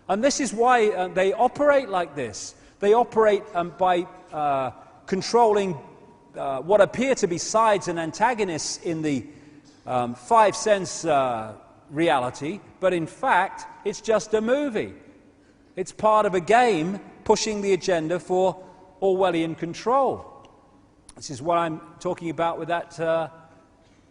And this is why they operate like this. They operate by controlling what appear to be sides and antagonists in the five-sense reality, but in fact, it's just a movie. It's part of a game pushing the agenda for Orwellian control. This is what I'm talking about with that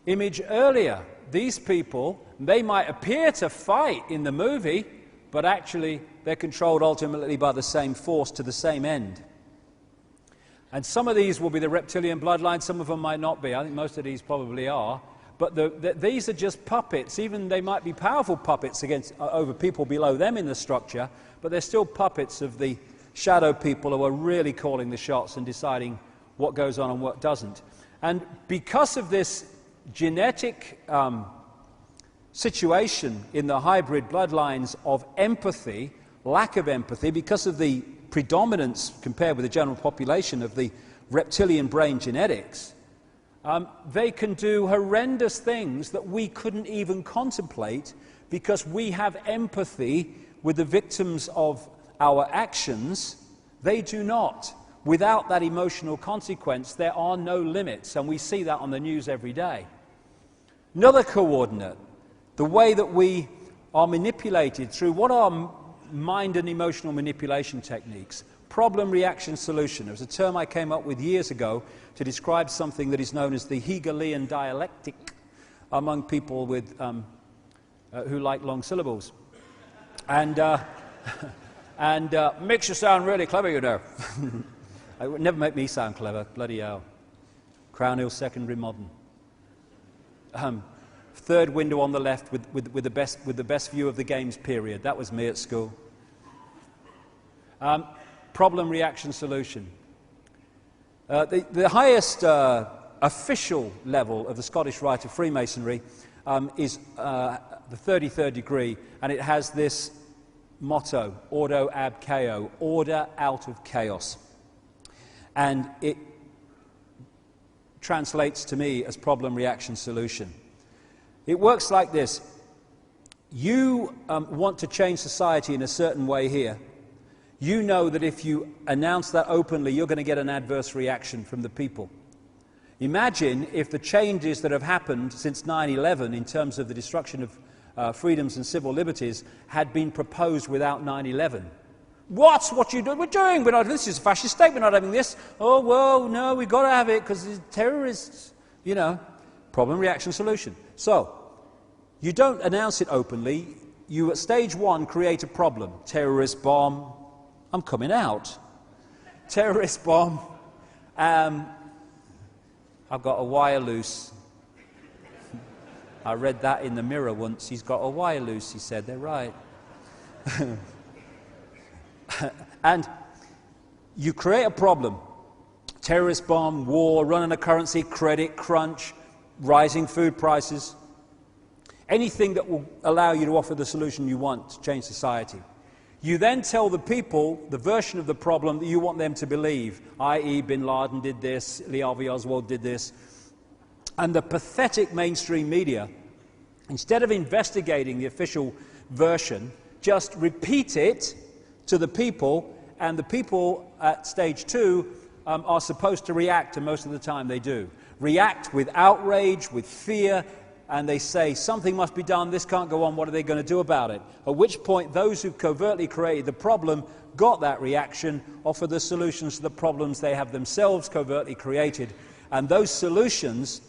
image earlier. These people, they might appear to fight in the movie, but actually they're controlled ultimately by the same force to the same end. And some of these will be the reptilian bloodline, some of them might not be. I think most of these probably are. But these are just puppets. Even they might be powerful puppets over people below them in the structure, but they're still puppets of the shadow people who are really calling the shots and deciding what goes on and what doesn't. And because of this genetic situation in the hybrid bloodlines of empathy, lack of empathy, because of the predominance compared with the general population of the reptilian brain genetics, they can do horrendous things that we couldn't even contemplate because we have empathy with the victims of our actions. They do not. Without that emotional consequence, there are no limits, and we see that on the news every day. Another coordinate, the way that we are manipulated through what are mind and emotional manipulation techniques. Problem, reaction, solution. It was a term I came up with years ago to describe something that is known as the Hegelian dialectic among people with, who like long syllables. And makes you sound really clever, you know. It would never make me sound clever, bloody hell. Crown Hill Secondary Modern. Third window on the left with the best view of the games period. That was me at school. Problem, reaction, solution. The highest official level of the Scottish Rite of Freemasonry is the 33rd degree, and it has this motto, Ordo ab chaos, order out of chaos. And it translates to me as problem, reaction, solution. It works like this. You want to change society in a certain way here. You know that if you announce that openly, you're going to get an adverse reaction from the people. Imagine if the changes that have happened since 9/11 in terms of the destruction of freedoms and civil liberties had been proposed without 9/11. What you do? We're doing. This is a fascist state. We're not having this. Oh, well, no, we've got to have it because it's terrorists. You know, problem, reaction, solution. So, you don't announce it openly. You, at stage one, create a problem. Terrorist bomb. I'm coming out. Terrorist bomb. I've got a wire loose. I read that in the Mirror once. He's got a wire loose, he said. They're right. And you create a problem. Terrorist bomb, war, run on a currency, credit crunch, rising food prices. Anything that will allow you to offer the solution you want to change society. You then tell the people the version of the problem that you want them to believe, i.e. Bin Laden did this, Lee Harvey Oswald did this. And the pathetic mainstream media, instead of investigating the official version, just repeat it to the people, and the people at stage two are supposed to react, and most of the time they do. React with outrage, with fear, and they say, something must be done, this can't go on, what are they going to do about it? At which point, those who covertly created the problem got that reaction, offer the solutions to the problems they have themselves covertly created. And those solutions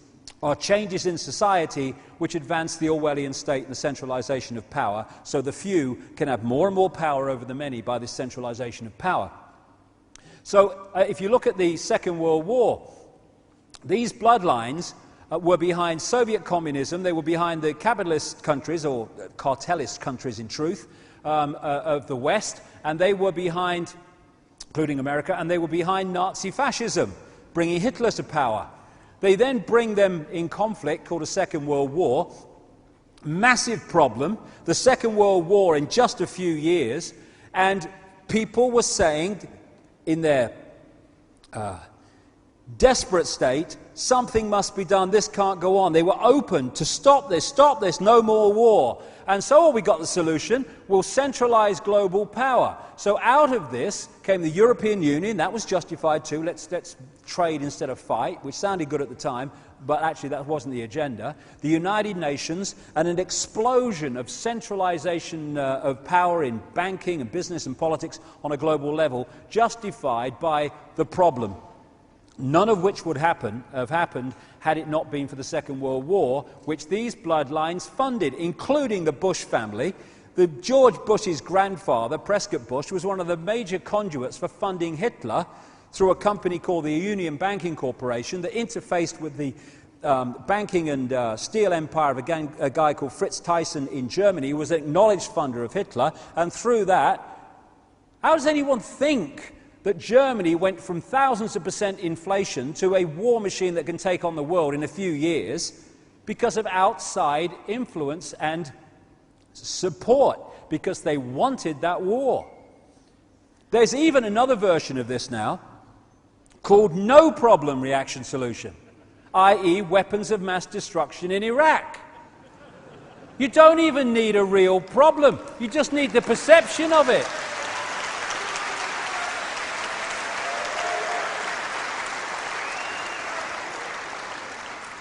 are changes in society which advance the Orwellian state and the centralization of power, so the few can have more and more power over the many by this centralization of power. So if you look at the Second World War, these bloodlines were behind Soviet communism. They were behind the capitalist countries, or cartelist countries in truth, of the West, and they were behind, including America, and they were behind Nazi fascism, bringing Hitler to power. They then bring them in conflict, called a Second World War. Massive problem, the Second World War in just a few years, and people were saying in their desperate state, something must be done, this can't go on. They were open to stop this, no more war. And so we got the solution, we'll centralize global power. So out of this came the European Union, that was justified too, let's trade instead of fight, which sounded good at the time, but actually that wasn't the agenda. The United Nations, and an explosion of centralization of power in banking and business and politics on a global level, justified by the problem. None of which would have happened had it not been for the Second World War, which these bloodlines funded, including the Bush family. The George Bush's grandfather, Prescott Bush, was one of the major conduits for funding Hitler through a company called the Union Banking Corporation that interfaced with the banking and steel empire of a guy called Fritz Thyssen in Germany, who was an acknowledged funder of Hitler. And through that, how does anyone think that Germany went from thousands of % inflation to a war machine that can take on the world in a few years because of outside influence and support, because they wanted that war? There's even another version of this now called no problem reaction solution, i.e. weapons of mass destruction in Iraq. You don't even need a real problem, you just need the perception of it.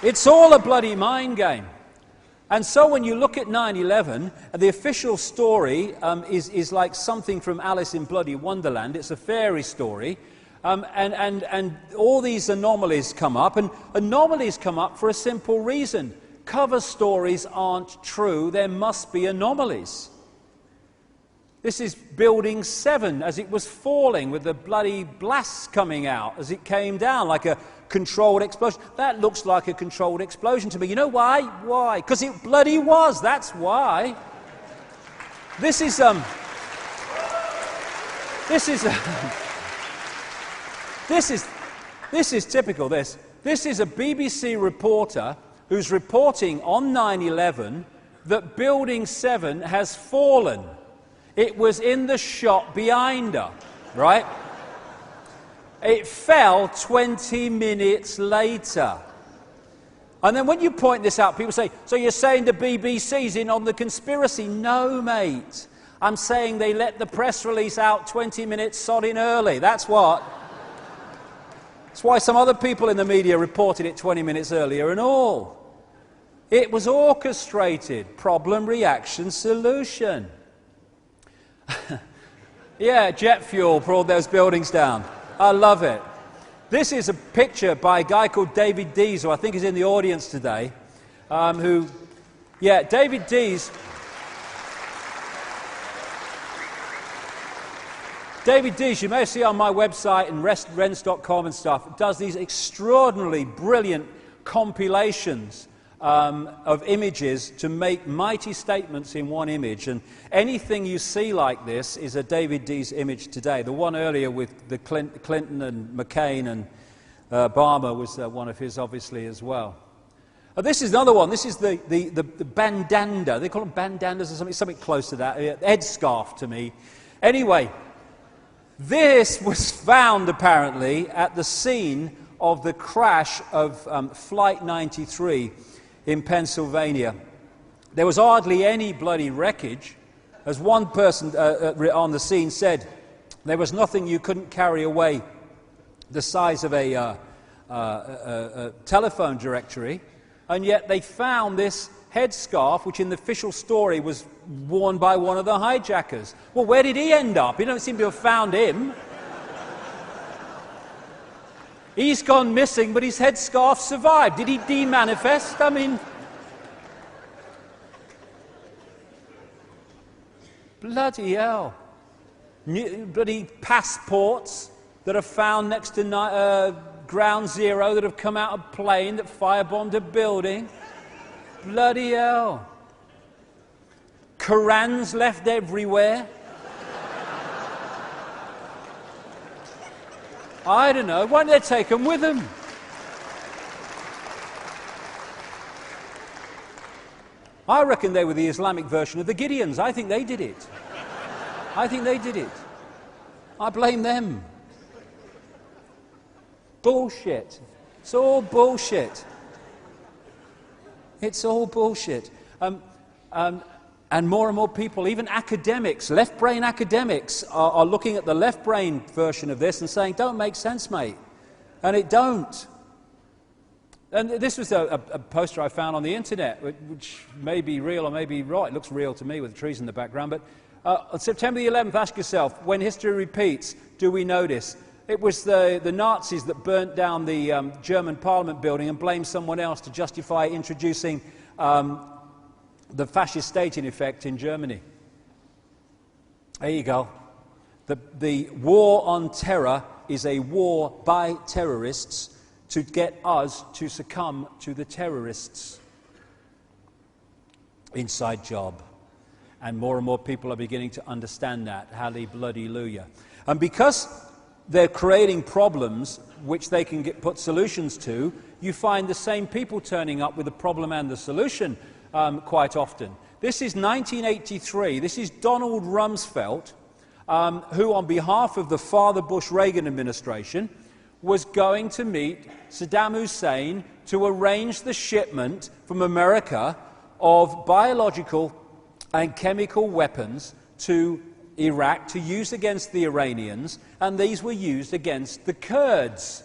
It's all a bloody mind game. And so when you look at 9/11, the official story is like something from Alice in Bloody Wonderland. It's a fairy story. And all these anomalies come up. And anomalies come up for a simple reason. Cover stories aren't true. There must be anomalies. This is Building 7 as it was falling, with the bloody blasts coming out as it came down, like a controlled explosion. That looks like a controlled explosion to me. You know why? Why? Because it bloody was. That's why. This is typical. This is a BBC reporter who's reporting on 9/11 that Building 7 has fallen. It was in the shot behind her, right? It fell 20 minutes later. And then when you point this out, people say, so you're saying the BBC's in on the conspiracy? No, mate. I'm saying they let the press release out 20 minutes sodding early. That's what. That's why some other people in the media reported it 20 minutes earlier and all. It was orchestrated. Problem, reaction, solution. Yeah, jet fuel for all those buildings down. I love it. This is a picture by a guy called David Dees, who I think is in the audience today, David Dees. David Dees, you may see on my website and rents.com and stuff, does these extraordinarily brilliant compilations of images to make mighty statements in one image. And anything you see like this is a David Dees image today. The one earlier with the Clinton and McCain and Obama was one of his, obviously, as well. This is another one. This is the bandana. They call them bandanas or something close to that. Headscarf to me. Anyway, this was found apparently at the scene of the crash of Flight 93 in Pennsylvania. There was hardly any bloody wreckage. As one person on the scene said, there was nothing you couldn't carry away the size of a telephone directory, and yet they found this headscarf, which in the official story was worn by one of the hijackers. Well, where did he end up? You don't seem to have found him. He's gone missing, but his headscarf survived. Did he de-manifest? I mean, bloody hell. Bloody passports that are found next to Ground Zero that have come out of a plane that firebombed a building. Bloody hell. Korans left everywhere. I don't know. Why don't they take them with them? I reckon they were the Islamic version of the Gideons. I think they did it. I think they did it. I blame them. Bullshit. It's all bullshit. It's all bullshit. And more people, even academics, left-brain academics, are looking at the left-brain version of this and saying, don't make sense, mate. And it don't. And this was a poster I found on the internet, which may be real or may be right. It looks real to me with the trees in the background. But on September the 11th, ask yourself, when history repeats, do we notice? It was the Nazis that burnt down the German Parliament building and blamed someone else to justify introducing the fascist state, in effect, in Germany. There you go. The war on terror is a war by terrorists to get us to succumb to the terrorists. Inside job. And more people are beginning to understand that. Hallelujah. And because they're creating problems which they can put solutions to, you find the same people turning up with the problem and the solution quite often. This is 1983. This is Donald Rumsfeld, who on behalf of the Father Bush-Reagan administration was going to meet Saddam Hussein to arrange the shipment from America of biological and chemical weapons to Iraq to use against the Iranians, and these were used against the Kurds.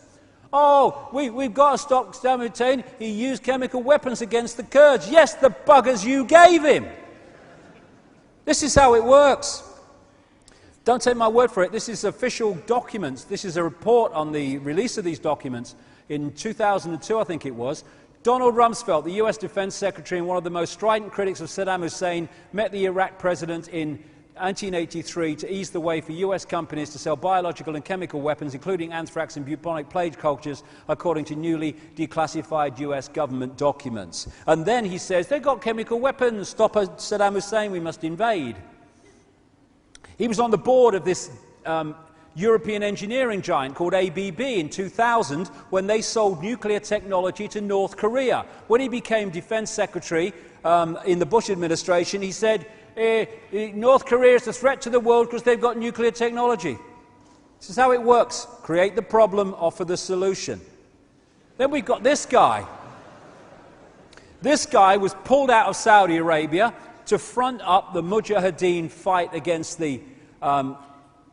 Oh, we've got to stop Saddam Hussein. He used chemical weapons against the Kurds. Yes, the buggers you gave him. This is how it works. Don't take my word for it. This is official documents. This is a report on the release of these documents in 2002, I think it was. Donald Rumsfeld, the US Defense Secretary and one of the most strident critics of Saddam Hussein, met the Iraq president in 1983 to ease the way for US companies to sell biological and chemical weapons, including anthrax and bubonic plague cultures, according to newly declassified US government documents. And then he says, they've got chemical weapons, stop Saddam Hussein, we must invade. He was on the board of this European engineering giant called ABB in 2000 when they sold nuclear technology to North Korea. When he became defense secretary in the Bush administration, he said, North Korea is a threat to the world because they've got nuclear technology. This is how it works. Create the problem, offer the solution. Then we've got this guy. This guy was pulled out of Saudi Arabia to front up the Mujahideen fight against the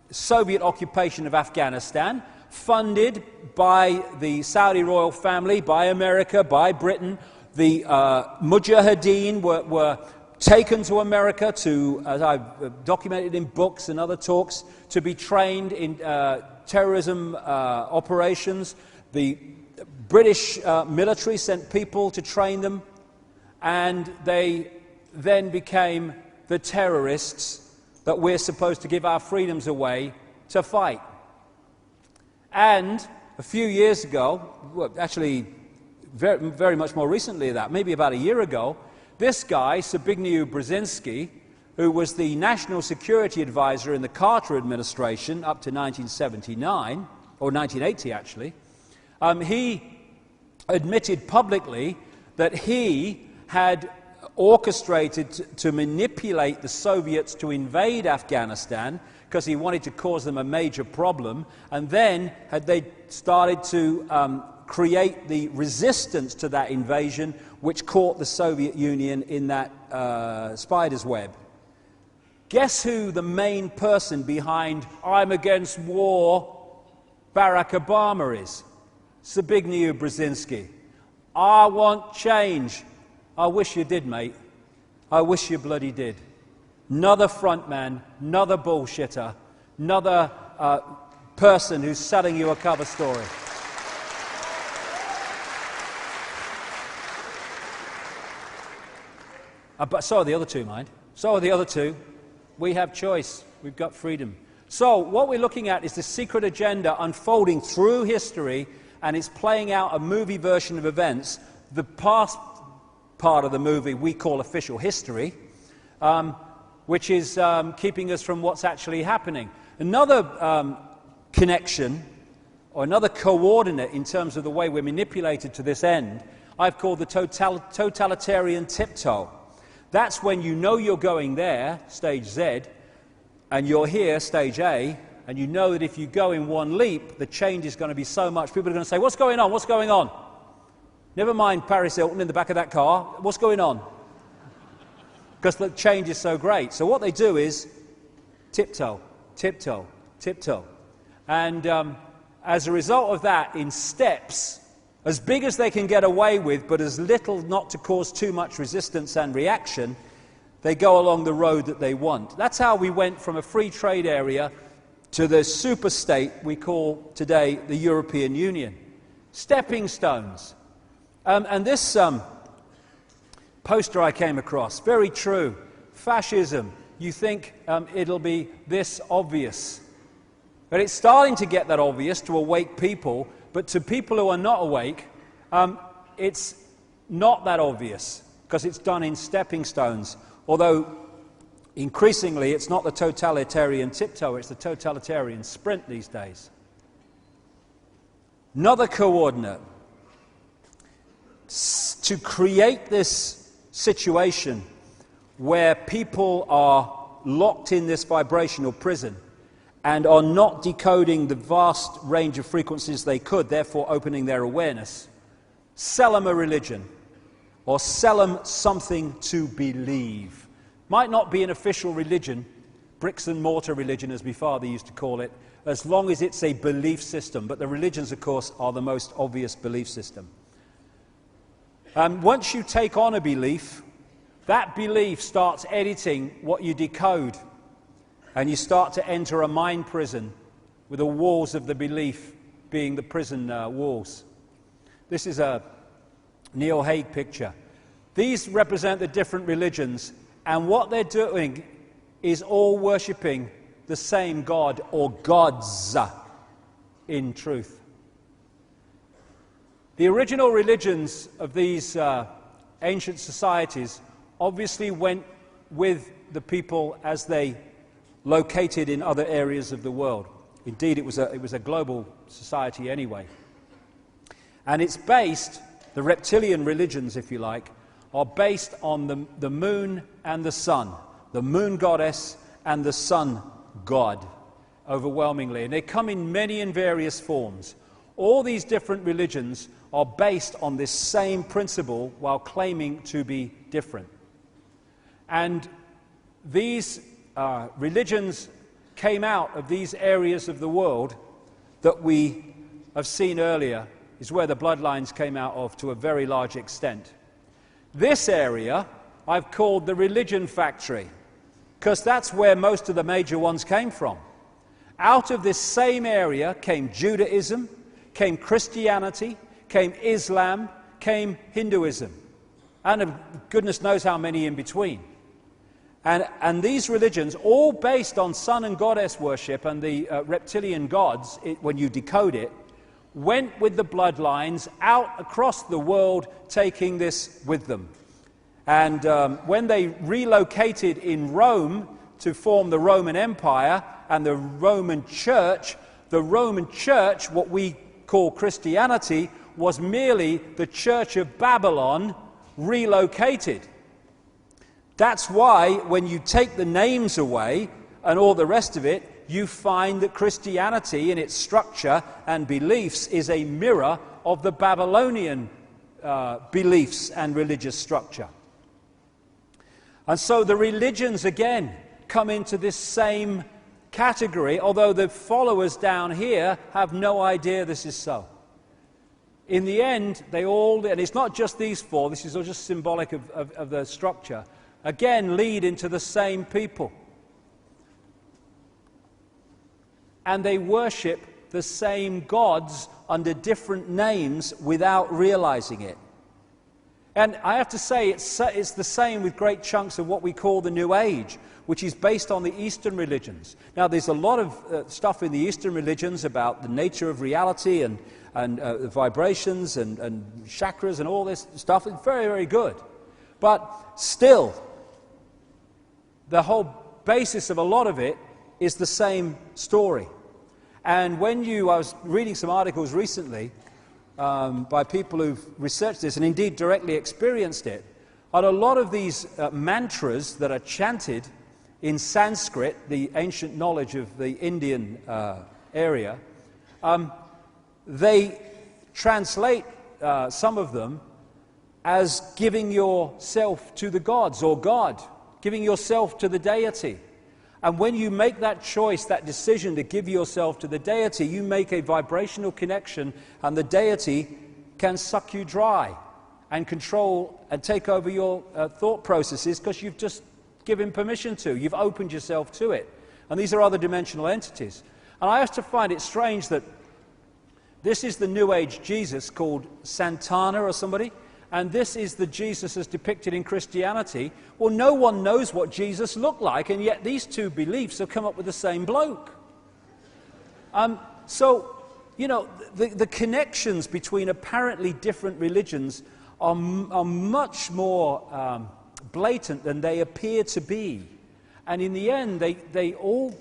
Soviet occupation of Afghanistan, funded by the Saudi royal family, by America, by Britain. The Mujahideen were taken to America to, as I've documented in books and other talks, to be trained in terrorism operations. The British military sent people to train them, and they then became the terrorists that we're supposed to give our freedoms away to fight. And a few years ago, well, actually very, very much more recently than that, maybe about a year ago, this guy, Zbigniew Brzezinski, who was the national security advisor in the Carter administration up to 1979, or 1980 actually, he admitted publicly that he had orchestrated to manipulate the Soviets to invade Afghanistan because he wanted to cause them a major problem, and then had they started to create the resistance to that invasion which caught the Soviet Union in that spider's web. Guess who the main person behind "I'm against war" Barack Obama is? Zbigniew Brzezinski. I want change. I wish you did, mate. I wish you bloody did. Another frontman, another bullshitter, another person who's selling you a cover story. But so are the other two, mind. So are the other two. We have choice. We've got freedom. So what we're looking at is the secret agenda unfolding through history, and it's playing out a movie version of events. The past part of the movie we call official history, which is keeping us from what's actually happening. Another connection, or another coordinate in terms of the way we're manipulated to this end, I've called the totalitarian tiptoe. That's when you know you're going there, stage Z, and you're here, stage A, and you know that if you go in one leap, the change is going to be so much. People are going to say, what's going on? What's going on? Never mind Paris Hilton in the back of that car. What's going on? Because the change is so great. So what they do is tiptoe, tiptoe, tiptoe. And as a result of that, in steps, as big as they can get away with, but as little not to cause too much resistance and reaction, they go along the road that they want. That's how we went from a free trade area to the super state we call today the European Union. Stepping stones. And this poster I came across, very true. Fascism. You think it'll be this obvious. But it's starting to get that obvious to awake people, but to people who are not awake, it's not that obvious, because it's done in stepping stones. Although, increasingly, it's not the totalitarian tiptoe, it's the totalitarian sprint these days. Another coordinate. To create this situation where people are locked in this vibrational prison and are not decoding the vast range of frequencies they could, therefore opening their awareness, sell them a religion, or sell them something to believe. Might not be an official religion, bricks and mortar religion as my father used to call it, as long as it's a belief system. But the religions, of course, are the most obvious belief system. Once you take on a belief, that belief starts editing what you decode. And you start to enter a mind prison with the walls of the belief being the prison walls. This is a Neil Haig picture. These represent the different religions, and what they're doing is all worshipping the same God or gods in truth. The original religions of these ancient societies obviously went with the people as they located in other areas of the world. Indeed, it was a global society anyway. And it's based, the reptilian religions, if you like, are based on the moon and the sun, the moon goddess and the sun god, overwhelmingly. And they come in many and various forms. All these different religions are based on this same principle while claiming to be different. And these religions came out of these areas of the world that we have seen earlier, is where the bloodlines came out of to a very large extent. This area I've called the religion factory, because that's where most of the major ones came from. Out of this same area came Judaism, came Christianity, came Islam, came Hinduism, and goodness knows how many in between. And these religions, all based on sun and goddess worship and the reptilian gods, when you decode it, went with the bloodlines out across the world, taking this with them. And when they relocated in Rome to form the Roman Empire and the Roman Church, what we call Christianity, was merely the Church of Babylon relocated. That's why when you take the names away and all the rest of it, you find that Christianity in its structure and beliefs is a mirror of the Babylonian beliefs and religious structure. And so the religions again come into this same category, although the followers down here have no idea this is so. In the end, they all, and it's not just these four, this is all just symbolic of the structure, again lead into the same people. And they worship the same gods under different names without realizing it. And I have to say, it's the same with great chunks of what we call the New Age, which is based on the Eastern religions. Now, there's a lot of stuff in the Eastern religions about the nature of reality and vibrations and chakras and all this stuff. It's very, very good. But still, the whole basis of a lot of it is the same story. And when I was reading some articles recently by people who've researched this and indeed directly experienced it, and a lot of these mantras that are chanted in Sanskrit, the ancient knowledge of the Indian area, they translate some of them as giving yourself to the gods or God, giving yourself to the deity. And when you make that choice, that decision to give yourself to the deity, you make a vibrational connection, and the deity can suck you dry and control and take over your thought processes because you've just given permission to. You've opened yourself to it. And these are other dimensional entities. And I used to find it strange that this is the New Age Jesus called Santana or somebody, and this is the Jesus as depicted in Christianity. Well, no one knows what Jesus looked like, and yet these two beliefs have come up with the same bloke. So, you know, the connections between apparently different religions are much more blatant than they appear to be. And in the end, they all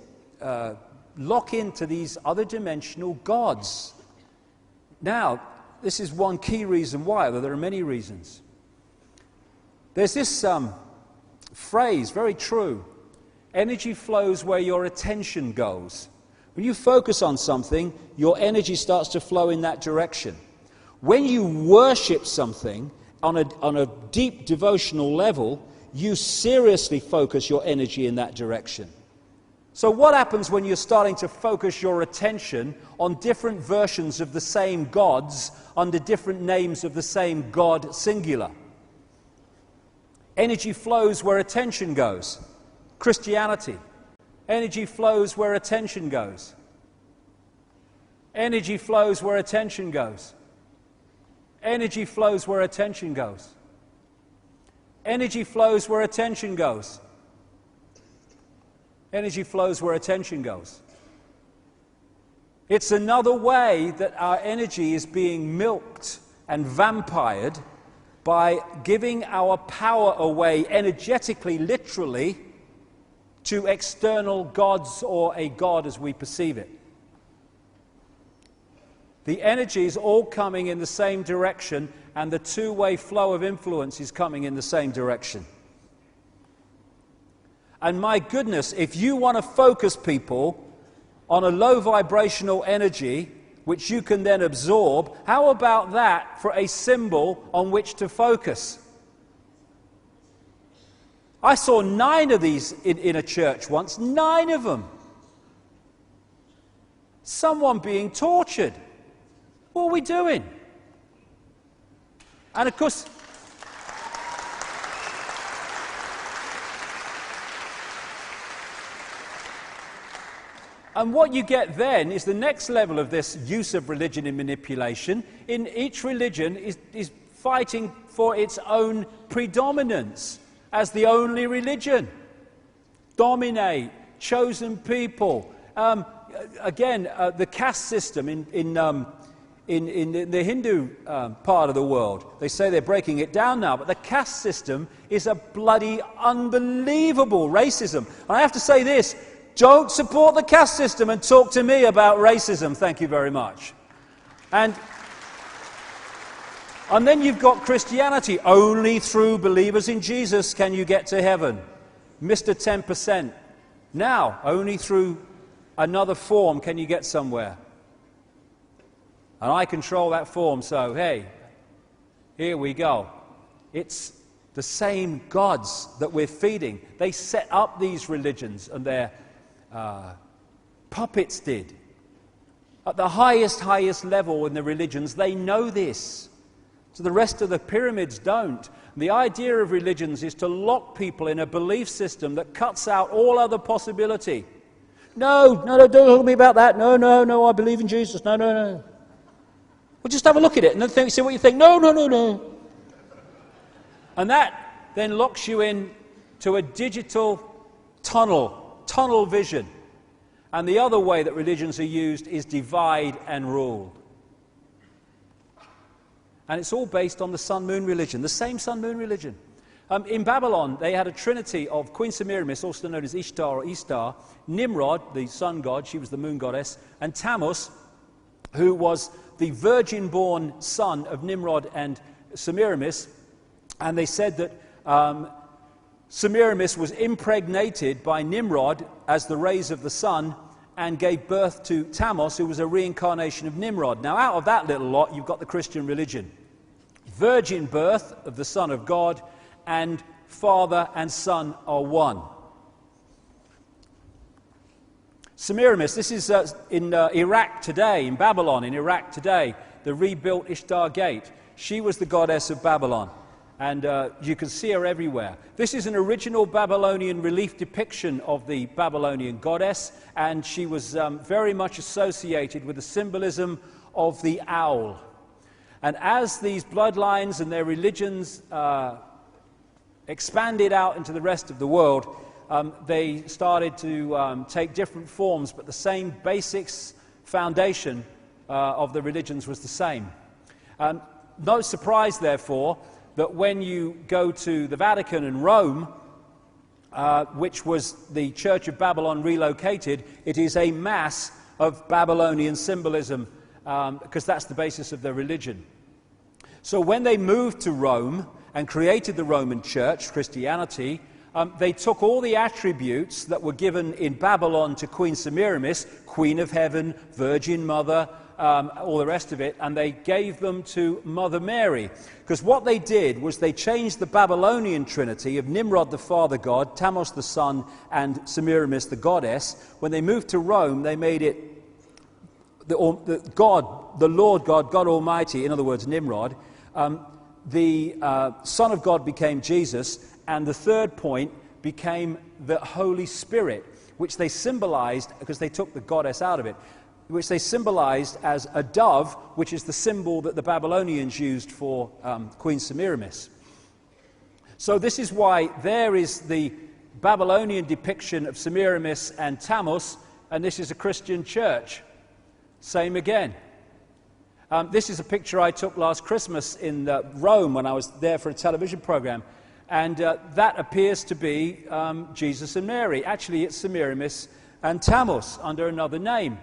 lock into these other dimensional gods. Now, this is one key reason why, though there are many reasons. There's this phrase, very true. Energy flows where your attention goes. When you focus on something, your energy starts to flow in that direction. When you worship something on a deep devotional level, you seriously focus your energy in that direction. So what happens when you're starting to focus your attention on different versions of the same gods under different names of the same God singular? Energy flows where attention goes. Christianity. Energy flows where attention goes. Energy flows where attention goes. Energy flows where attention goes. Energy flows where attention goes. Energy flows where attention goes. It's another way that our energy is being milked and vampired by giving our power away energetically, literally, to external gods or a god as we perceive it. The energy is all coming in the same direction, and the two-way flow of influence is coming in the same direction. And my goodness, if you want to focus people on a low vibrational energy, which you can then absorb, how about that for a symbol on which to focus? I saw 9 of these in a church once, 9 of them. Someone being tortured. What are we doing? And of course, and what you get then is the next level of this use of religion in manipulation. In each religion is fighting for its own predominance as the only religion. Dominate, chosen people. The caste system in the Hindu part of the world. They say they're breaking it down now, but the caste system is a bloody unbelievable racism. And I have to say this, don't support the caste system and talk to me about racism. Thank you very much. And then you've got Christianity. Only through believers in Jesus can you get to heaven. Mr. 10%. Now, only through another form can you get somewhere. And I control that form, so hey, here we go. It's the same gods that we're feeding. They set up these religions, and their puppets did. At the highest level in the religions, they know this. So the rest of the pyramids don't. The idea of religions is to lock people in a belief system that cuts out all other possibility. No, don't talk to me about that. No, I believe in Jesus. No. Well, just have a look at it and then see what you think. No. And that then locks you in to a digital tunnel vision. And the other way that religions are used is divide and rule. And it's all based on the sun-moon religion, the same sun-moon religion. In Babylon, they had a trinity of Queen Semiramis, also known as Ishtar or Istar, Nimrod, the sun god, she was the moon goddess, and Tammuz, who was the virgin-born son of Nimrod and Semiramis. And they said that Semiramis was impregnated by Nimrod as the rays of the sun and gave birth to Tammuz, who was a reincarnation of Nimrod. Now, out of that little lot, you've got the Christian religion. Virgin birth of the Son of God, and Father and Son are one. Semiramis, this is in Iraq today, in Babylon, in Iraq today, the rebuilt Ishtar Gate. She was the goddess of Babylon, and you can see her everywhere. This is an original Babylonian relief depiction of the Babylonian goddess, and she was very much associated with the symbolism of the owl. And as these bloodlines and their religions expanded out into the rest of the world, they started to take different forms, but the same basics, foundation of the religions was the same. No surprise, therefore, that when you go to the Vatican and Rome, which was the Church of Babylon relocated, it is a mass of Babylonian symbolism, because that's the basis of their religion. So when they moved to Rome and created the Roman Church, Christianity, they took all the attributes that were given in Babylon to Queen Semiramis, Queen of Heaven, Virgin Mother, all the rest of it, and they gave them to Mother Mary. Because what they did was they changed the Babylonian trinity of Nimrod the father god, Tammuz the son, and Semiramis the goddess. When they moved to Rome, they made it the Lord God, God Almighty, in other words, Nimrod. The Son of God became Jesus, and the third point became the Holy Spirit, which they symbolized, because they took the goddess out of it, which they symbolized as a dove, which is the symbol that the Babylonians used for Queen Semiramis. So this is why there is the Babylonian depiction of Semiramis and Tammuz, and this is a Christian church. Same again. This is a picture I took last Christmas in Rome when I was there for a television program, and that appears to be Jesus and Mary. Actually, it's Semiramis and Tammuz under another name.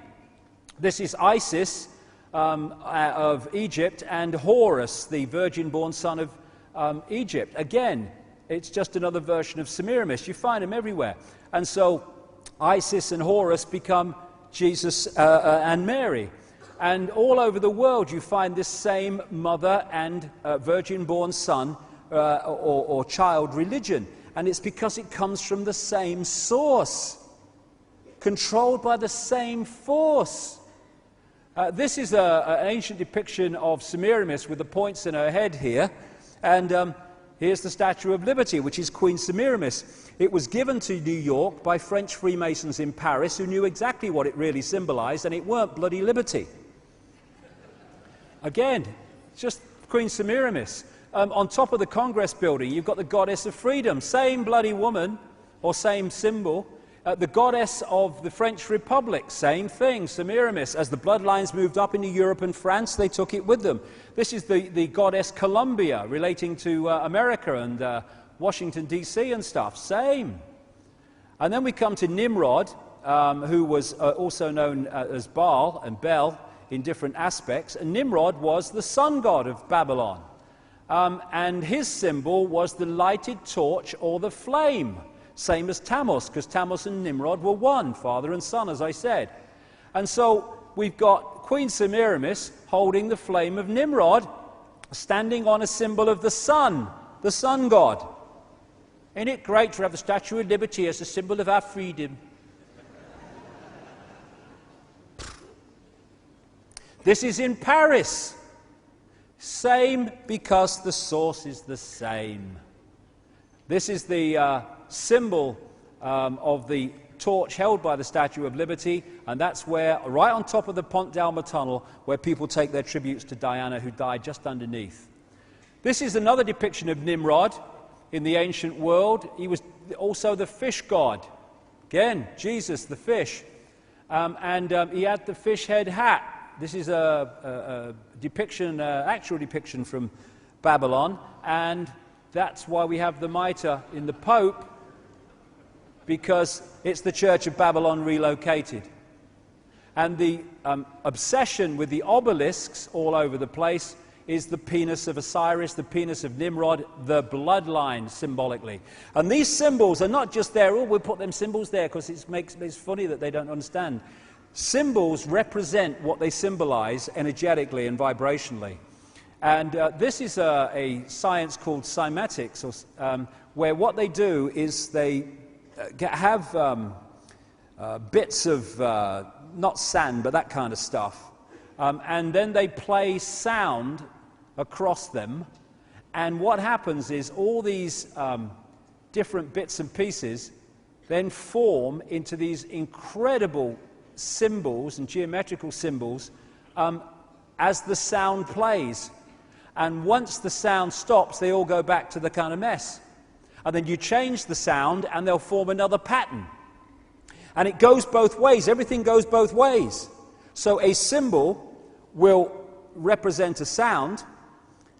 This is Isis of Egypt and Horus, the virgin-born son of Egypt. Again, it's just another version of Semiramis. You find them everywhere. And so Isis and Horus become Jesus and Mary. And all over the world you find this same mother and virgin-born son or child religion. And it's because it comes from the same source, controlled by the same force. This is an ancient depiction of Semiramis with the points in her head here. And here's the Statue of Liberty, which is Queen Semiramis. It was given to New York by French Freemasons in Paris who knew exactly what it really symbolized, and it weren't bloody liberty. Again, just Queen Semiramis. On top of the Congress building, you've got the goddess of freedom. Same bloody woman, or same symbol. The goddess of the French Republic, same thing, Semiramis. As the bloodlines moved up into Europe and France, they took it with them. This is the goddess Columbia, relating to America and Washington, D.C. and stuff. Same. And then we come to Nimrod, who was also known as Baal and Bel in different aspects. And Nimrod was the sun god of Babylon. And his symbol was the lighted torch or the flame. Same as Tammuz, because Tammuz and Nimrod were one, father and son, as I said. And so we've got Queen Semiramis holding the flame of Nimrod, standing on a symbol of the sun god. Isn't it great to have the Statue of Liberty as a symbol of our freedom? This is in Paris. Same, because the source is the same. This is the symbol of the torch held by the Statue of Liberty, and that's where, right on top of the Pont d'Alma tunnel, where people take their tributes to Diana, who died just underneath. This is another depiction of Nimrod in the ancient world. He was also the fish god. Again, Jesus, the fish. And he had the fish head hat. This is a depiction, actual depiction from Babylon, and that's why we have the mitre in the Pope, because it's the Church of Babylon relocated. And the obsession with the obelisks all over the place is the penis of Osiris, the penis of Nimrod, the bloodline symbolically. And these symbols are not just there, oh, we'll put them symbols there because it's funny that they don't understand. Symbols represent what they symbolize energetically and vibrationally. And this is a science called cymatics, where what they do is they have bits of, not sand, but that kind of stuff. And then they play sound across them. And what happens is all these different bits and pieces then form into these incredible symbols and geometrical symbols as the sound plays. And once the sound stops, they all go back to the kind of mess. And then you change the sound and they'll form another pattern. And it goes both ways. Everything goes both ways. So a symbol will represent a sound,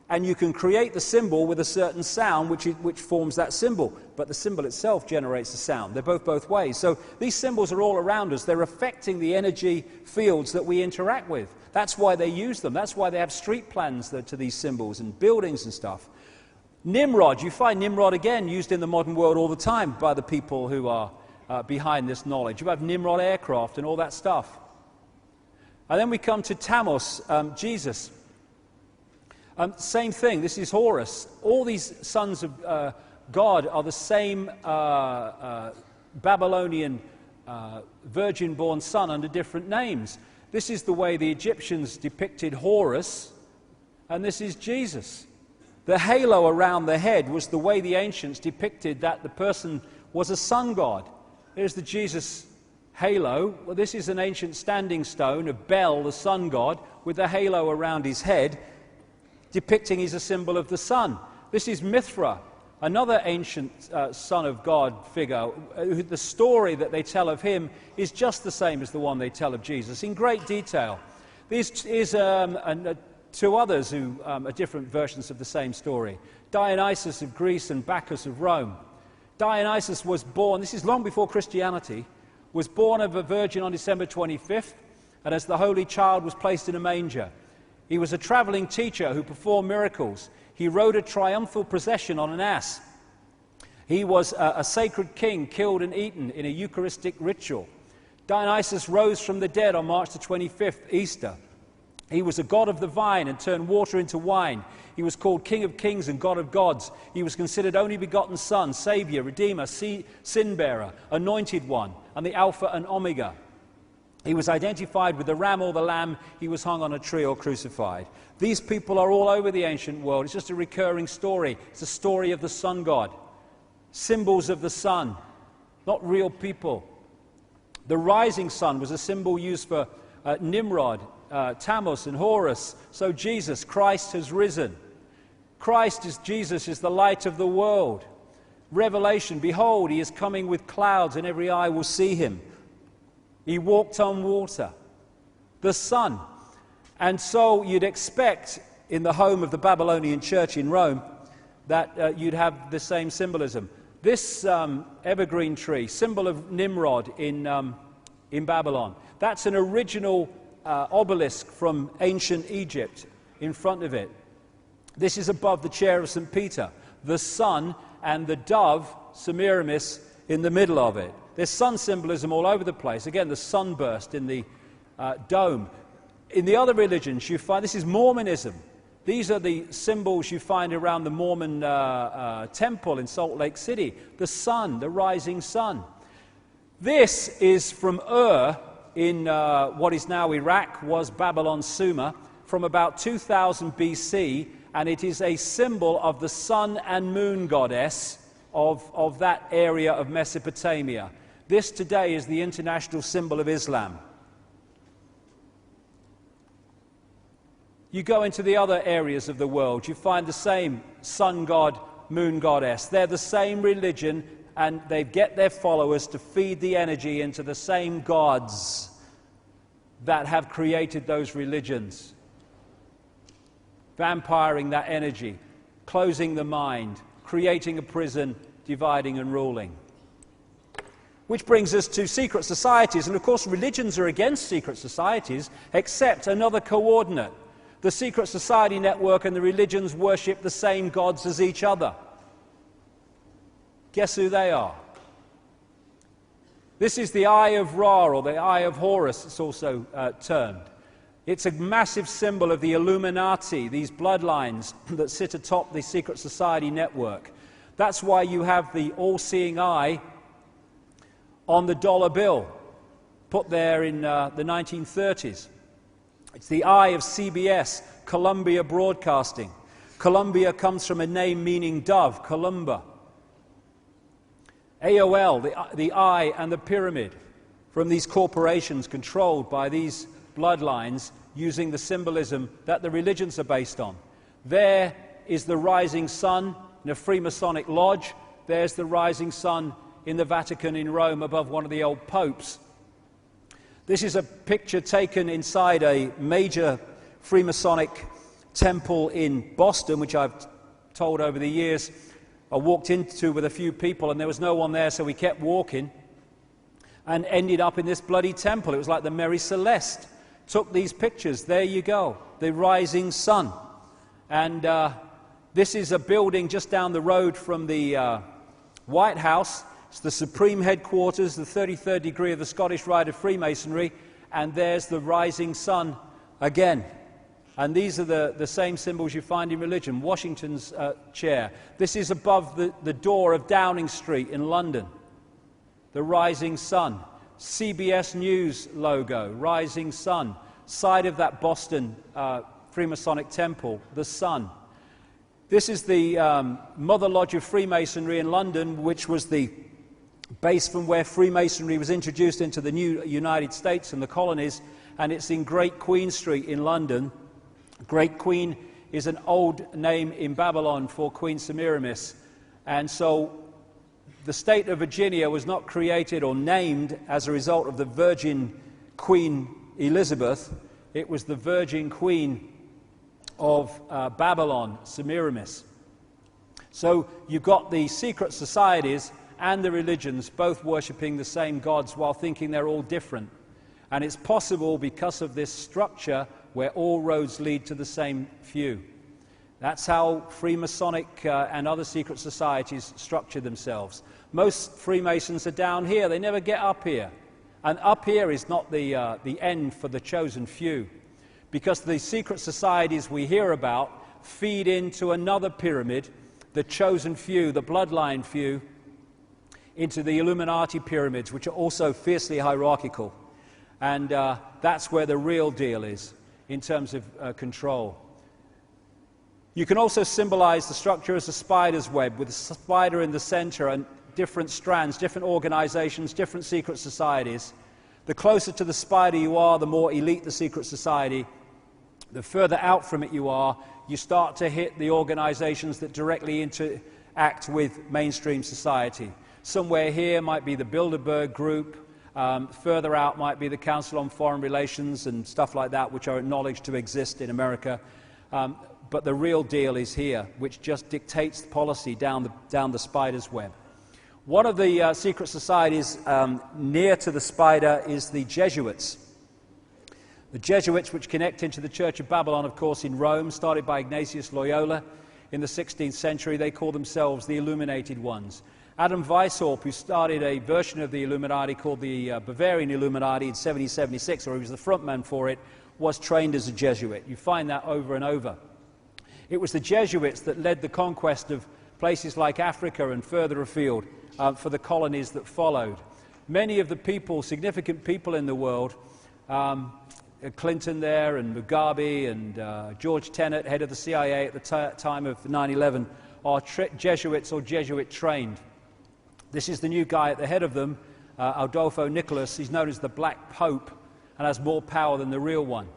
and you can create the symbol with a certain sound which forms that symbol. But the symbol itself generates a sound. They're both ways. So these symbols are all around us. They're affecting the energy fields that we interact with. That's why they use them. That's why they have street plans to these symbols and buildings and stuff. Nimrod, you find Nimrod again used in the modern world all the time by the people who are behind this knowledge. You have Nimrod aircraft and all that stuff. And then we come to Tammuz, Jesus. Same thing, this is Horus. All these sons of God are the same Babylonian virgin-born son under different names. This is the way the Egyptians depicted Horus, and this is Jesus. The halo around the head was the way the ancients depicted that the person was a sun god. There's the Jesus halo. Well, this is an ancient standing stone of Bel, the sun god, with the halo around his head, depicting he's a symbol of the sun. This is Mithra, another ancient son of God figure. The story that they tell of him is just the same as the one they tell of Jesus, in great detail. These is two others who are different versions of the same story. Dionysus of Greece and Bacchus of Rome. Dionysus was born, this is long before Christianity, was born of a virgin on December 25th, and as the Holy Child was placed in a manger. He was a traveling teacher who performed miracles. He rode a triumphal procession on an ass. He was a sacred king killed and eaten in a Eucharistic ritual. Dionysus rose from the dead on March the 25th, Easter. He was a god of the vine and turned water into wine. He was called King of Kings and God of Gods. He was considered only begotten Son, Savior, Redeemer, Sin-bearer, Anointed One, and the Alpha and Omega. He was identified with the ram or the lamb. He was hung on a tree or crucified. These people are all over the ancient world. It's just a recurring story. It's a story of the sun god. Symbols of the sun, not real people. The rising sun was a symbol used for Nimrod, Tammuz and Horus. So Jesus, Christ has risen. Jesus is the light of the world. Revelation, behold, he is coming with clouds and every eye will see him. He walked on water. The sun. And so you'd expect in the home of the Babylonian church in Rome that you'd have the same symbolism. This evergreen tree, symbol of Nimrod in Babylon, that's an original obelisk from ancient Egypt in front of it. This is above the chair of St. Peter. The sun and the dove, Semiramis, in the middle of it. There's sun symbolism all over the place. Again, the sunburst in the dome. In the other religions, you find, this is Mormonism. These are the symbols you find around the Mormon temple in Salt Lake City. The sun, the rising sun. This is from Ur in what is now Iraq, was Babylon Sumer, from about 2000 BC, and it is a symbol of the sun and moon goddess of that area of Mesopotamia. This today is the international symbol of Islam. You go into the other areas of the world, you find the same sun god, moon goddess. They're the same religion, and they get their followers to feed the energy into the same gods that have created those religions. Vampiring that energy, closing the mind, creating a prison, dividing and ruling. Which brings us to secret societies, and of course religions are against secret societies, except another coordinate. The secret society network and the religions worship the same gods as each other. Guess who they are? This is the Eye of Ra, or the Eye of Horus, it's also termed. It's a massive symbol of the Illuminati, these bloodlines that sit atop the secret society network. That's why you have the all-seeing eye on the dollar bill, put there in the 1930s. It's the eye of CBS, Columbia Broadcasting. Columbia comes from a name meaning dove, Columba. AOL, the eye and the pyramid, from these corporations controlled by these bloodlines using the symbolism that the religions are based on. There is the rising sun in a Freemasonic lodge. There's the rising sun in the Vatican in Rome above one of the old popes. This is a picture taken inside a major Freemasonic temple in Boston, which I've told over the years I walked into with a few people, and there was no one there, so we kept walking and ended up in this bloody temple. It was like the Mary Celeste. Took these pictures. There you go, the rising sun. And this is a building just down the road from the White House. It's the Supreme Headquarters, the 33rd degree of the Scottish Rite of Freemasonry, and there's the rising sun again. And these are the same symbols you find in religion. Washington's chair. This is above the door of Downing Street in London. The rising sun. CBS News logo, rising sun. Side of that Boston Freemasonic temple, the sun. This is the Mother Lodge of Freemasonry in London, which was the base from where Freemasonry was introduced into the new United States and the colonies, and it's in Great Queen Street in London. Great Queen is an old name in Babylon for Queen Semiramis, and so the state of Virginia was not created or named as a result of the Virgin Queen Elizabeth. It was the Virgin Queen of Babylon, Semiramis. So you've got the secret societies and the religions both worshipping the same gods while thinking they're all different. And it's possible because of this structure where all roads lead to the same few. That's how Freemasonic and other secret societies structure themselves. Most Freemasons are down here. They never get up here. And up here is not the end for the chosen few. Because the secret societies we hear about feed into another pyramid, the chosen few, the bloodline few, into the Illuminati pyramids, which are also fiercely hierarchical. And that's where the real deal is in terms of control. You can also symbolize the structure as a spider's web, with a spider in the center and different strands, different organizations, different secret societies. The closer to the spider you are, the more elite the secret society. The further out from it you are, you start to hit the organizations that directly interact with mainstream society. Somewhere here might be the Bilderberg Group. Further out might be the Council on Foreign Relations and stuff like that, which are acknowledged to exist in America. But the real deal is here, which just dictates the policy down the spider's web. One of the secret societies near to the spider is the Jesuits. The Jesuits, which connect into the Church of Babylon, of course, in Rome, started by Ignatius Loyola in the 16th century. They call themselves the Illuminated Ones. Adam Weishaupt, who started a version of the Illuminati called the Bavarian Illuminati in 1776, or he was the frontman for it, was trained as a Jesuit. You find that over and over. It was the Jesuits that led the conquest of places like Africa and further afield for the colonies that followed. Many of the people, significant people in the world, Clinton there and Mugabe and George Tenet, head of the CIA at the time of 9/11, are Jesuits or Jesuit trained. This is the new guy at the head of them, Adolfo Nicholas. He's known as the Black Pope and has more power than the real one.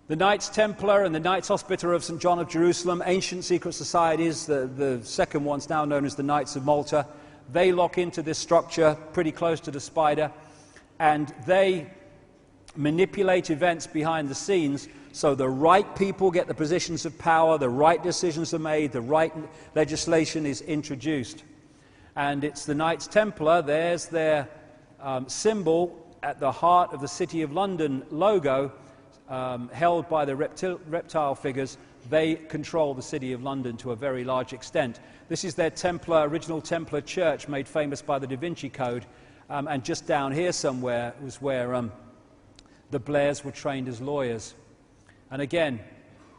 The Knights Templar and the Knights Hospitaller of St. John of Jerusalem, ancient secret societies, the second one's now known as the Knights of Malta, they lock into this structure pretty close to the spider, and they manipulate events behind the scenes so the right people get the positions of power, the right decisions are made, the right legislation is introduced. And it's the Knights Templar, there's their symbol at the heart of the City of London logo, held by the reptile figures, they control the city of London to a very large extent. This is their original Templar church made famous by the Da Vinci Code, and just down here somewhere was where the Blairs were trained as lawyers. And again,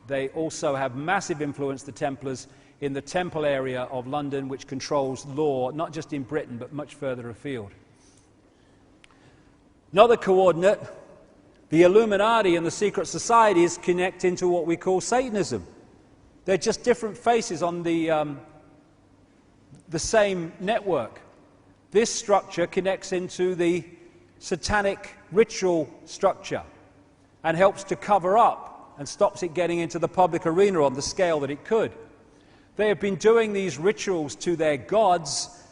they also have massive influence, the Templars, in the Temple area of London, which controls law, not just in Britain, but much further afield. Another coordinate, the Illuminati and the secret societies connect into what we call Satanism. They're just different faces on the same network. This structure connects into the satanic ritual structure and helps to cover up and stops it getting into the public arena on the scale that it could. They have been doing these rituals to their gods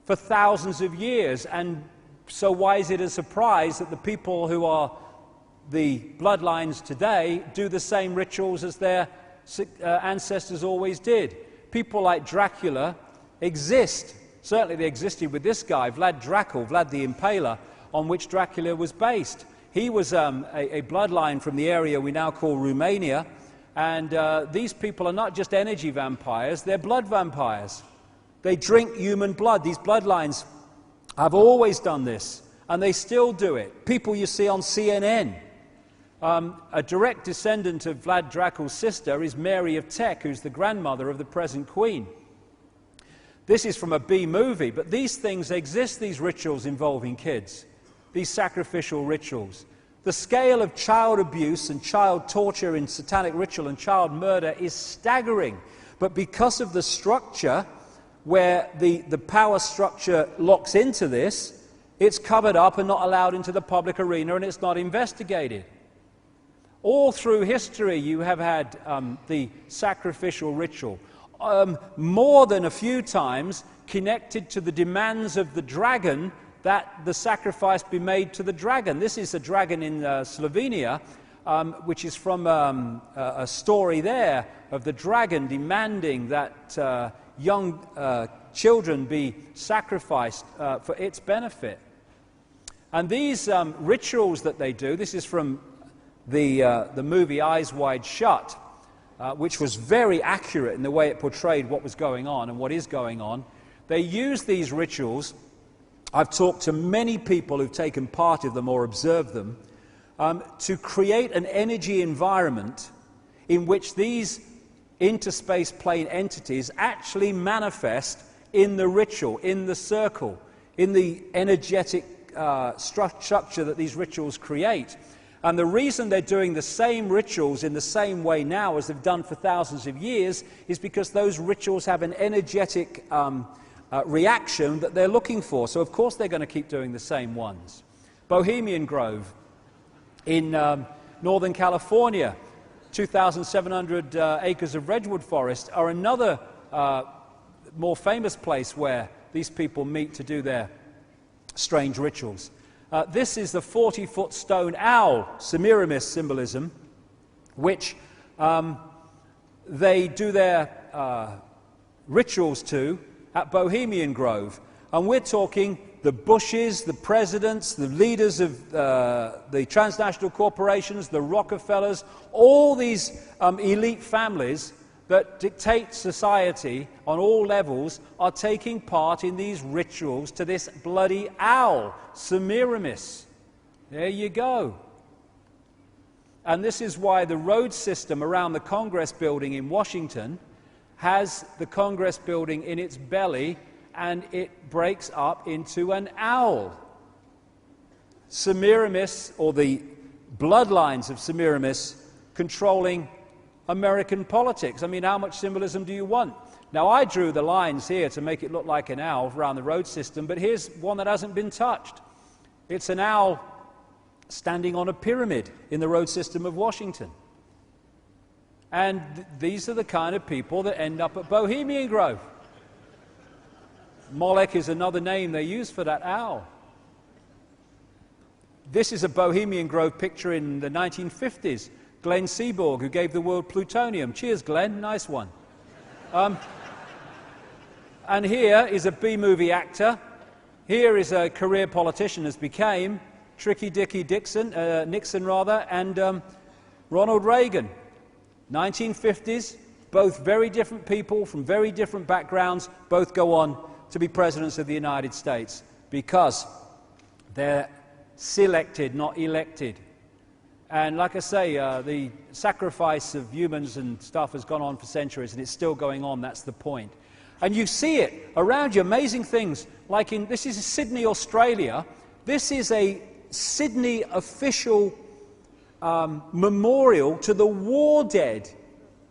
for thousands of years, and so why is it a surprise that the people who are the bloodlines today do the same rituals as their ancestors always did? People like Dracula exist. Certainly they existed with this guy, Vlad the Impaler, on which Dracula was based. He was a bloodline from the area we now call Romania, and these people are not just energy vampires, they're blood vampires. They drink human blood. These bloodlines have always done this, and they still do it. People you see on CNN. A direct descendant of Vlad Dracula's sister is Mary of Teck, who's the grandmother of the present queen. This is from a B movie, but these things exist, these rituals involving kids, these sacrificial rituals. The scale of child abuse and child torture in satanic ritual and child murder is staggering. But because of the structure, where the power structure locks into this, it's covered up and not allowed into the public arena, and it's not investigated. All through history you have had the sacrificial ritual, more than a few times connected to the demands of the dragon that the sacrifice be made to the dragon. This is a dragon in Slovenia, which is from a story there of the dragon demanding that young children be sacrificed for its benefit. And these rituals that they do, this is from the movie Eyes Wide Shut, which was very accurate in the way it portrayed what was going on and what is going on. They use these rituals. I've talked to many people who've taken part of them or observed them, to create an energy environment in which these interspace plane entities actually manifest in the ritual, in the circle, in the energetic structure that these rituals create. And the reason they're doing the same rituals in the same way now as they've done for thousands of years is because those rituals have an energetic reaction that they're looking for. So of course they're going to keep doing the same ones. Bohemian Grove in Northern California, 2,700 acres of redwood forest, are another more famous place where these people meet to do their strange rituals. This is the 40-foot stone owl, Semiramis symbolism, which they do their rituals to at Bohemian Grove. And we're talking the Bushes, the presidents, the leaders of the transnational corporations, the Rockefellers, all these elite families that dictate society on all levels are taking part in these rituals to this bloody owl, Semiramis. There you go. And this is why the road system around the Congress building in Washington has the Congress building in its belly, and it breaks up into an owl. Semiramis, or the bloodlines of Semiramis, controlling American politics. I mean, how much symbolism do you want? Now, I drew the lines here to make it look like an owl around the road system, but here's one that hasn't been touched. It's an owl standing on a pyramid in the road system of Washington. And these are the kind of people that end up at Bohemian Grove. Molech is another name they use for that owl. This is a Bohemian Grove picture in the 1950s. Glenn Seaborg, who gave the world plutonium. Cheers, Glenn. Nice one. And here is a B-movie actor. Here is a career politician, as became Tricky Dicky Nixon, and Ronald Reagan, 1950s, both very different people from very different backgrounds, both go on to be presidents of the United States because they're selected, not elected. And like I say, the sacrifice of humans and stuff has gone on for centuries, and it's still going on. That's the point. And you see it around you, amazing things. Like this is Sydney, Australia. This is a Sydney official memorial to the war dead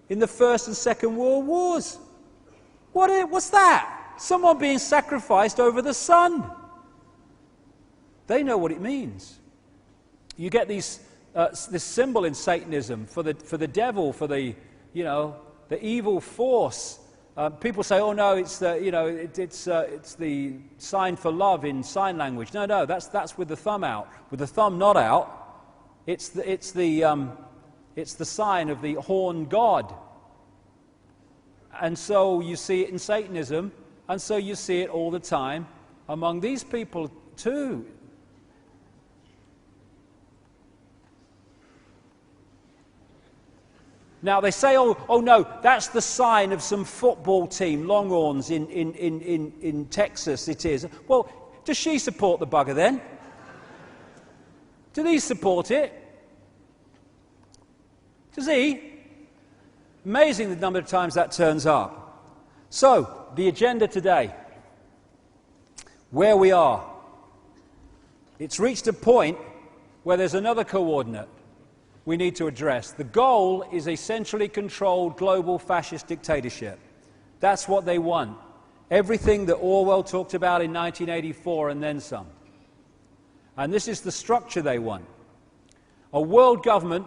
in the First and Second World Wars. What's that? Someone being sacrificed over the sun. They know what it means. You get this symbol in Satanism for the devil, for the evil force. People say, "Oh no, it's the sign for love in sign language." No, that's with the thumb out. With the thumb not out, it's the sign of the horn god. And so you see it in Satanism, and so you see it all the time among these people too. Now they say, oh no, that's the sign of some football team, Longhorns in Texas it is. Well, does she support the bugger then? Do these support it? Does he? Amazing the number of times that turns up. So, the agenda today. Where we are. It's reached a point where there's another coordinate we need to address. The goal is a centrally controlled global fascist dictatorship. That's what they want. Everything that Orwell talked about in 1984 and then some. And this is the structure they want. A world government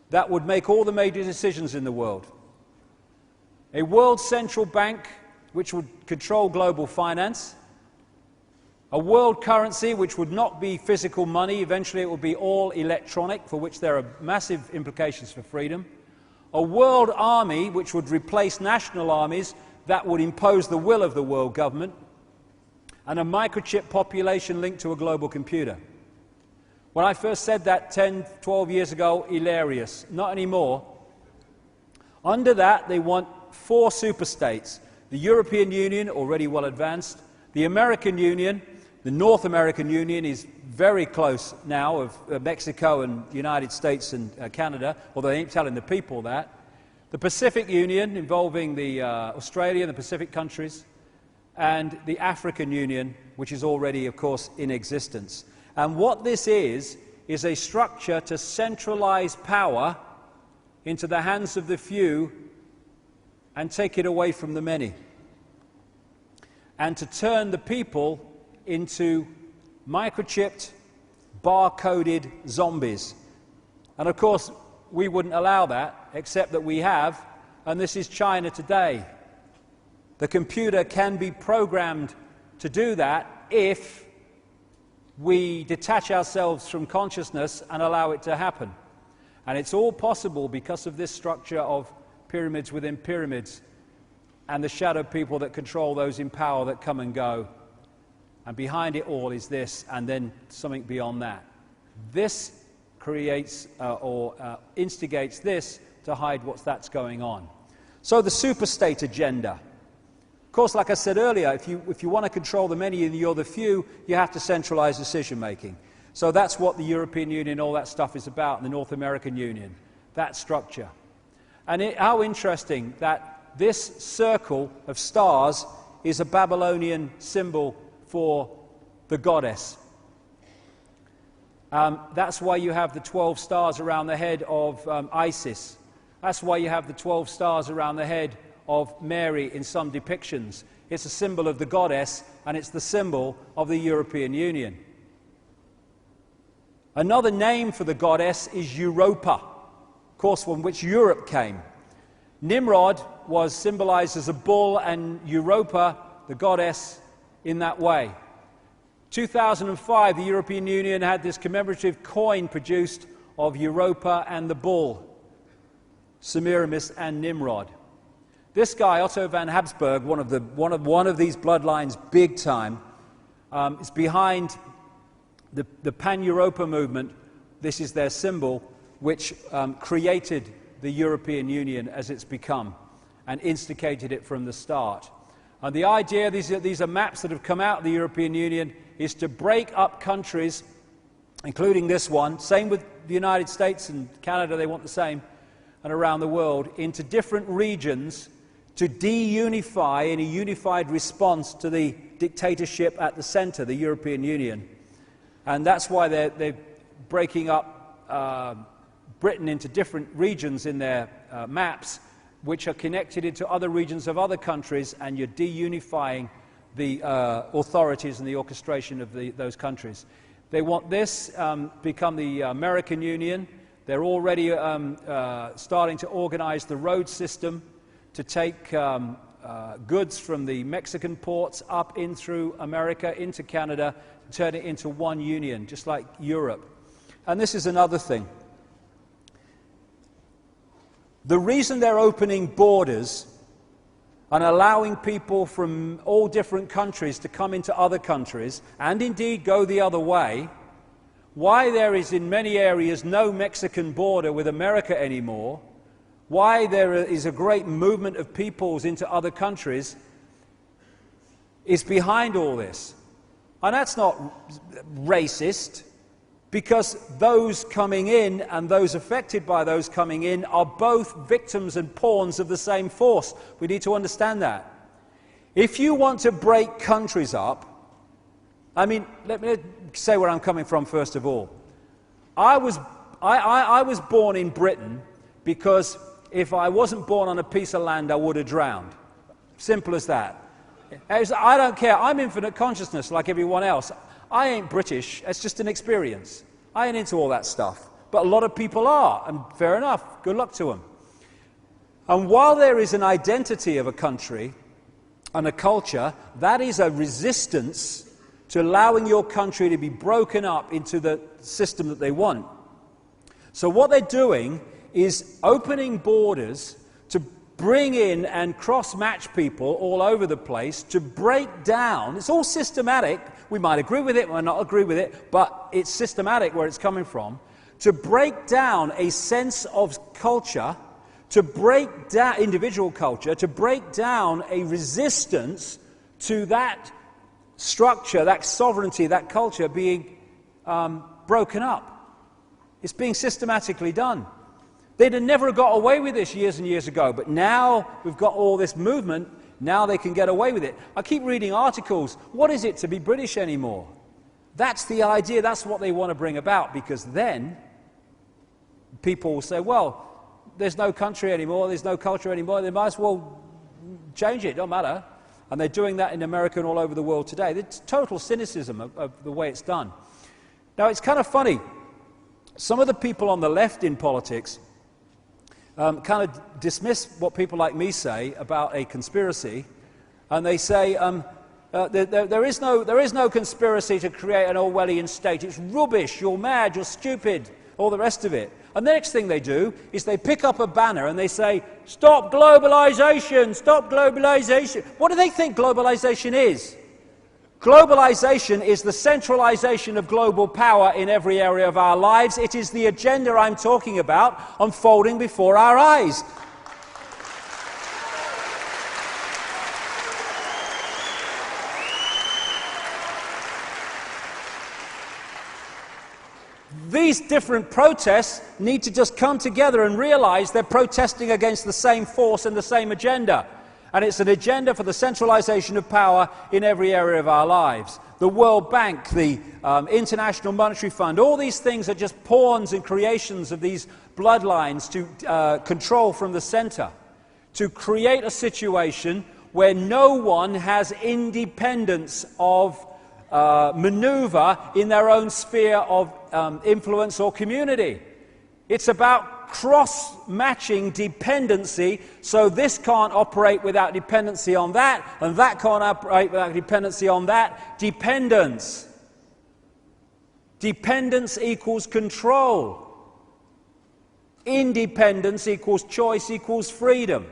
that would make all the major decisions in the world. A world central bank which would control global finance. A world currency which would not be physical money, eventually it will be all electronic, for which there are massive implications for freedom. A world army which would replace national armies that would impose the will of the world government. And a microchip population linked to a global computer. When I first said that 10, 12 years ago, hilarious. Not anymore. Under that, they want 4 superstates. The European Union, already well advanced. The American Union. The North American Union is very close now of Mexico and the United States and Canada, although they ain't telling the people that. The Pacific Union, involving the Australia and the Pacific countries, and the African Union, which is already, of course, in existence. And what this is a structure to centralize power into the hands of the few and take it away from the many. And to turn the people into microchipped, bar-coded zombies. And of course, we wouldn't allow that, except that we have, and this is China today. The computer can be programmed to do that if we detach ourselves from consciousness and allow it to happen. And it's all possible because of this structure of pyramids within pyramids and the shadow people that control those in power that come and go. And behind it all is this, and then something beyond that. This creates or instigates this to hide that's going on. So the superstate agenda. Of course, like I said earlier, if you want to control the many and you're the few, you have to centralize decision-making. So that's what the European Union, all that stuff is about, and the North American Union, that structure. And how interesting that this circle of stars is a Babylonian symbol for the goddess. That's why you have the 12 stars around the head of Isis. That's why you have the 12 stars around the head of Mary in some depictions. It's a symbol of the goddess, and it's the symbol of the European Union. Another name for the goddess is Europa, of course, from which Europe came. Nimrod was symbolized as a bull, and Europa, the goddess, in that way. 2005, the European Union had this commemorative coin produced of Europa and the bull, Semiramis and Nimrod. This guy, Otto van Habsburg, one of these bloodlines, big time, is behind the Pan-Europa movement. This is their symbol which created the European Union as it's become and instigated it from the start. And the idea, these are maps that have come out of the European Union, is to break up countries, including this one, same with the United States and Canada, they want the same, and around the world, into different regions to de-unify in a unified response to the dictatorship at the center, the European Union. And that's why they're breaking up Britain into different regions in their maps, which are connected into other regions of other countries, and you're de-unifying the authorities and the orchestration of those countries. They want this become the American Union. They're already starting to organize the road system to take goods from the Mexican ports up in through America, into Canada, turn it into one union, just like Europe. And this is another thing. The reason they're opening borders and allowing people from all different countries to come into other countries, and indeed go the other way, why there is in many areas no Mexican border with America anymore, why there is a great movement of peoples into other countries, is behind all this. And that's not racist, because those coming in and those affected by those coming in are both victims and pawns of the same force. We need to understand that. If you want to break countries up, I mean, let me say where I'm coming from first of all. I was born in Britain because if I wasn't born on a piece of land, I would have drowned. Simple as that. I don't care. I'm infinite consciousness like everyone else. I ain't British. It's just an experience. I ain't into all that stuff. But a lot of people are, and fair enough. Good luck to them. And while there is an identity of a country and a culture, that is a resistance to allowing your country to be broken up into the system that they want. So what they're doing is opening borders to bring in and cross-match people all over the place to break down. It's all systematic. We might agree with it, we might not agree with it, but it's systematic where it's coming from. To break down a sense of culture, to break down individual culture, to break down a resistance to that structure, that sovereignty, that culture being broken up. It's being systematically done. They'd have never got away with this years and years ago, but now we've got all this movement, now they can get away with it. I keep reading articles, what is it to be British anymore? That's the idea, that's what they want to bring about, because then people will say, well, there's no country anymore, there's no culture anymore, they might as well change it, don't matter. And they're doing that in America and all over the world today. It's total cynicism of the way it's done. Now, it's kind of funny. Some of the people on the left in politics kind of dismiss what people like me say about a conspiracy, and they say there is no conspiracy to create an Orwellian state. It's rubbish, you're mad, you're stupid, all the rest of it. And the next thing they do is they pick up a banner and they say, stop globalization, stop globalization. What do they think globalization is? Globalization is the centralization of global power in every area of our lives. It is the agenda I'm talking about unfolding before our eyes. These different protests need to just come together and realize they're protesting against the same force and the same agenda. And it's an agenda for the centralization of power in every area of our lives. The World Bank, the International Monetary Fund, all these things are just pawns and creations of these bloodlines to control from the center, to create a situation where no one has independence of maneuver in their own sphere of influence or community. It's about cross-matching dependency, so this can't operate without dependency on that, and that can't operate without dependency on that. Dependence. Dependence equals control. Independence equals choice equals freedom.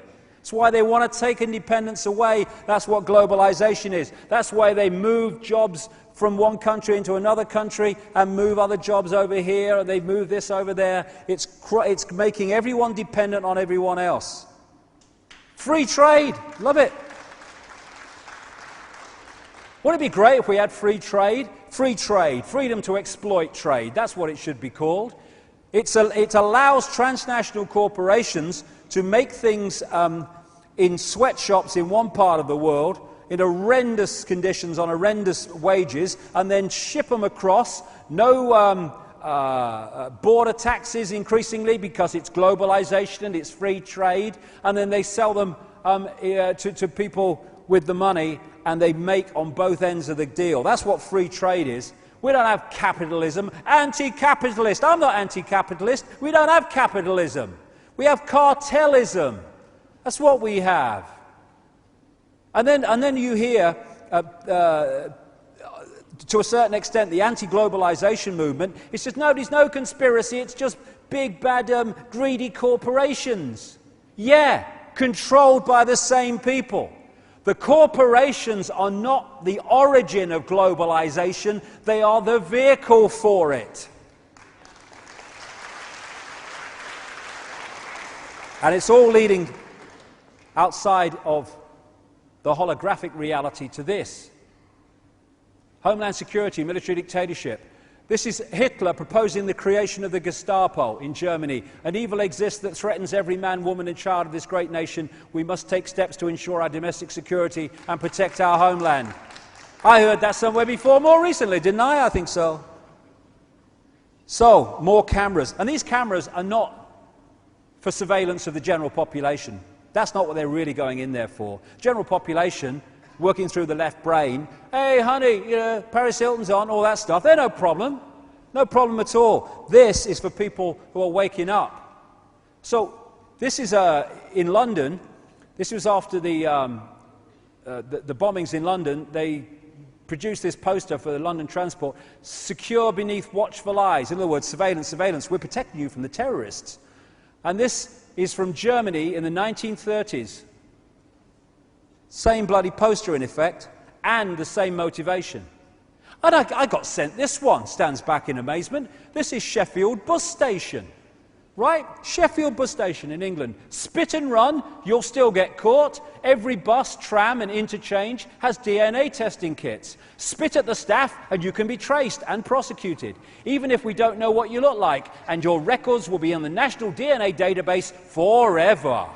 It's why they want to take independence away. That's what globalization is. That's why they move jobs from one country into another country and move other jobs over here, and they move this over there. It's making everyone dependent on everyone else. Free trade, love it. Wouldn't it be great if we had free trade? Free trade, freedom to exploit trade, that's what it should be called. It allows transnational corporations to make things in sweatshops in one part of the world in horrendous conditions on horrendous wages, and then ship them across. No border taxes increasingly because it's globalization and it's free trade, and then they sell them to people with the money, and they make on both ends of the deal. That's what free trade is. We don't have capitalism. Anti-capitalist. I'm not anti-capitalist. We don't have capitalism. We have cartelism. That's what we have. And then you hear, to a certain extent, the anti-globalization movement. It's just, there's no conspiracy. It's just big, bad, greedy corporations. Yeah, controlled by the same people. The corporations are not the origin of globalization. They are the vehicle for it. And it's all leading outside of the holographic reality to this. Homeland security, military dictatorship. This is Hitler proposing the creation of the Gestapo in Germany. An evil exists that threatens every man, woman and child of this great nation. We must take steps to ensure our domestic security and protect our homeland. I heard that somewhere before, more recently, didn't I? I think so. So, more cameras. And these cameras are not for surveillance of the general population. That's not what they're really going in there for. General population, working through the left brain, hey honey, Paris Hilton's on, all that stuff, they're no problem. No problem at all. This is for people who are waking up. So this is in London. This was after the bombings in London. They produced this poster for the London transport, secure beneath watchful eyes. In other words, surveillance, surveillance. We're protecting you from the terrorists. And this is from Germany in the 1930s. Same bloody poster in effect, and the same motivation. And I got sent this one, stands back in amazement. This is Sheffield Bus Station, right? Sheffield Bus Station in England. Spit and run, you'll still get caught. Every bus, tram and interchange has DNA testing kits. Spit at the staff and you can be traced and prosecuted, even if we don't know what you look like, and your records will be in the National DNA Database forever.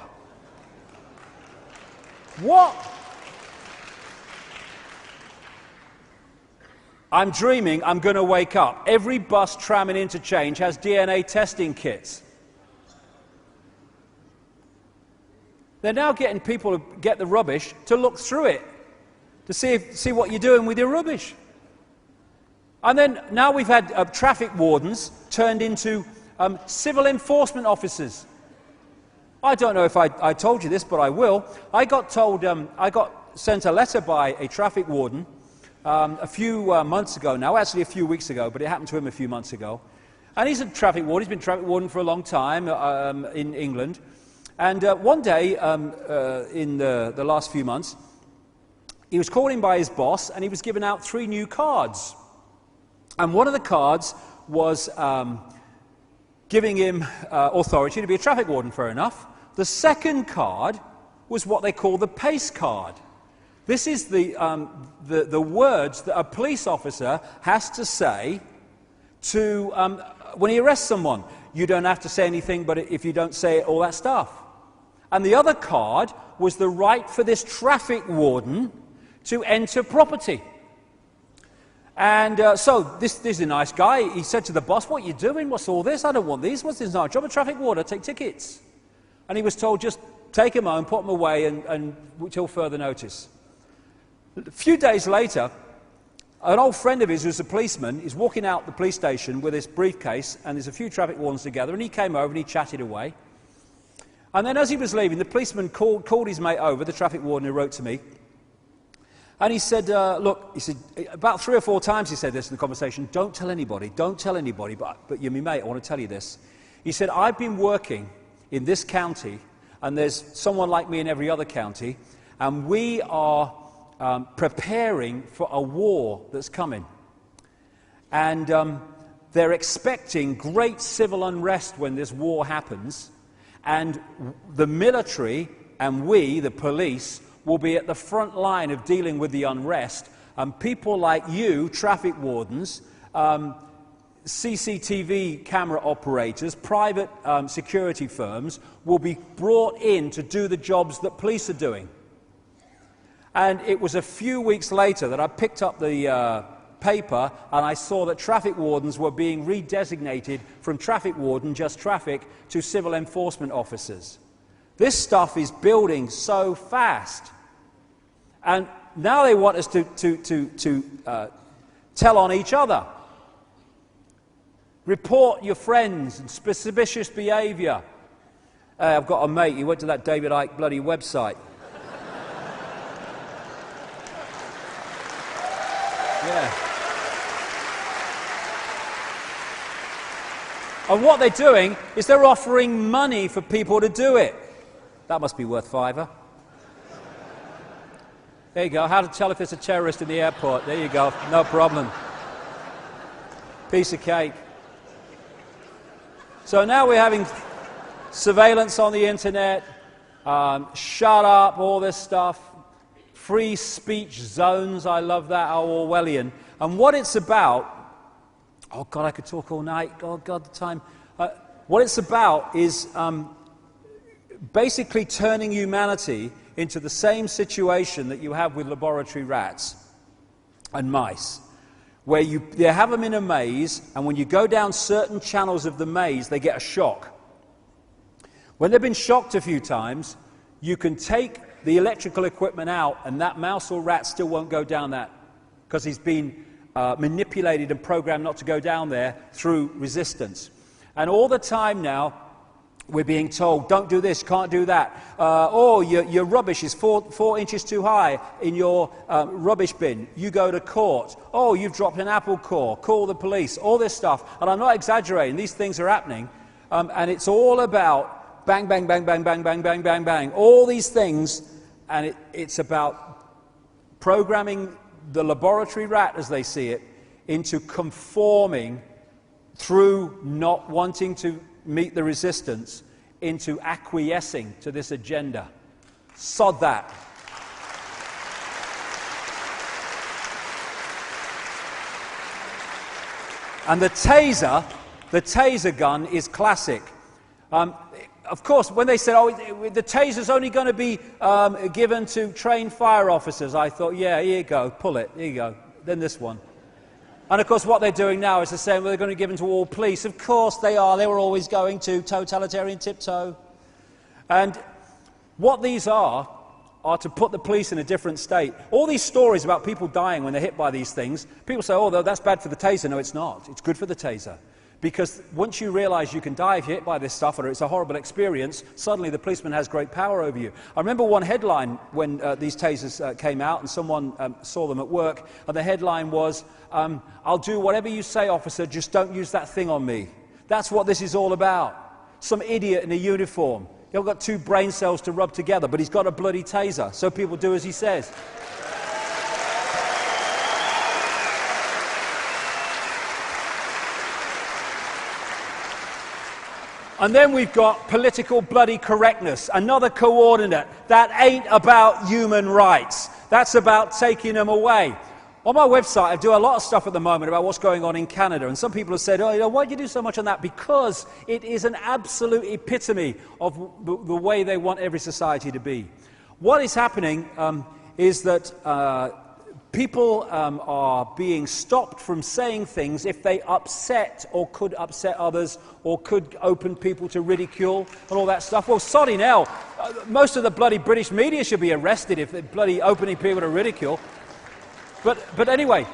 What? I'm dreaming I'm going to wake up. Every bus, tram and interchange has DNA testing kits. They're now getting people who get the rubbish to look through it, to see what you're doing with your rubbish. And then now we've had traffic wardens turned into civil enforcement officers. I don't know if I told you this, but I will. I got sent a letter by a traffic warden a few months ago now, actually a few weeks ago, but it happened to him a few months ago. And he's a traffic warden. He's been traffic warden for a long time in England. And one day in the last few months, he was called in by his boss, and he was giving out 3 new cards. And one of the cards was giving him authority to be a traffic warden, fair enough. The second card was what they call the PACE card. This is the words that a police officer has to say to when he arrests someone. You don't have to say anything, but if you don't say all that stuff. And the other card was the right for this traffic warden to enter property. And so this is a nice guy. He said to the boss, "What are you doing? What's all this? I don't want these. What's this? Not a job, a traffic warden, I take tickets." And he was told, just take them home, put them away, and until further notice. A few days later, an old friend of his who's a policeman is walking out the police station with this briefcase, and there's a few traffic wardens together, and he came over and he chatted away. And then as he was leaving, the policeman called his mate over, the traffic warden who wrote to me, and he said, look, he said, about 3 or 4 times he said this in the conversation, don't tell anybody, but you're my mate, I want to tell you this. He said, I've been working in this county and there's someone like me in every other county, and we are preparing for a war that's coming. And they're expecting great civil unrest when this war happens, and the military and we, the police, will be at the front line of dealing with the unrest, and people like you, traffic wardens, CCTV camera operators, private security firms, will be brought in to do the jobs that police are doing. And it was a few weeks later that I picked up the paper and I saw that traffic wardens were being redesignated from traffic warden, just traffic, to civil enforcement officers. This stuff is building so fast. And now they want us to tell on each other. Report your friends and suspicious behaviour. I've got a mate, he went to that Ντέιβιντ Άικ bloody website. Yeah. And what they're doing is they're offering money for people to do it. That must be worth £5. There you go. How to tell if there's a terrorist in the airport. There you go. No problem. Piece of cake. So now we're having surveillance on the internet, shut up, all this stuff, free speech zones, I love that, how Orwellian. And what it's about, oh God, I could talk all night, oh God, the time. What it's about is basically turning humanity into the same situation that you have with laboratory rats and mice, where they have them in a maze, and when you go down certain channels of the maze, they get a shock. When they've been shocked a few times, you can take the electrical equipment out, and that mouse or rat still won't go down that, because he's been manipulated and programmed not to go down there through resistance. And all the time now, we're being told, don't do this, can't do that. Your rubbish is 4 inches too high in your rubbish bin. You go to court. Oh, you've dropped an apple core. Call the police. All this stuff. And I'm not exaggerating. These things are happening. And it's all about bang, bang, bang, bang, bang, bang, bang, bang, bang. All these things. And it's about programming the laboratory rat, as they see it, into conforming through not wanting to meet the resistance, into acquiescing to this agenda. Sod that. And the taser gun is classic. Of course, when they said, oh, the taser's only going to be given to trained fire officers, I thought, yeah, here you go, pull it, here you go. Then this one. And of course what they're doing now is they're saying, well, they're going to give them to all police. Of course they are. They were always going to totalitarian tiptoe. And what these are to put the police in a different state. All these stories about people dying when they're hit by these things, people say, oh, that's bad for the taser. No, it's not. It's good for the taser. Because once you realize you can die if you're hit by this stuff, or it's a horrible experience, suddenly the policeman has great power over you. I remember one headline when these tasers came out, and someone saw them at work, and the headline was, I'll do whatever you say, officer, just don't use that thing on me. That's what this is all about. Some idiot in a uniform. He's got 2 brain cells to rub together, but he's got a bloody taser, so people do as he says. And then we've got political bloody correctness, another coordinate. That ain't about human rights. That's about taking them away. On my website, I do a lot of stuff at the moment about what's going on in Canada. And some people have said, oh, why do you do so much on that? Because it is an absolute epitome of the way they want every society to be. What is happening is that people are being stopped from saying things if they upset or could upset others or could open people to ridicule and all that stuff. Well, soddy hell, most of the bloody British media should be arrested if they're bloody opening people to ridicule. But anyway,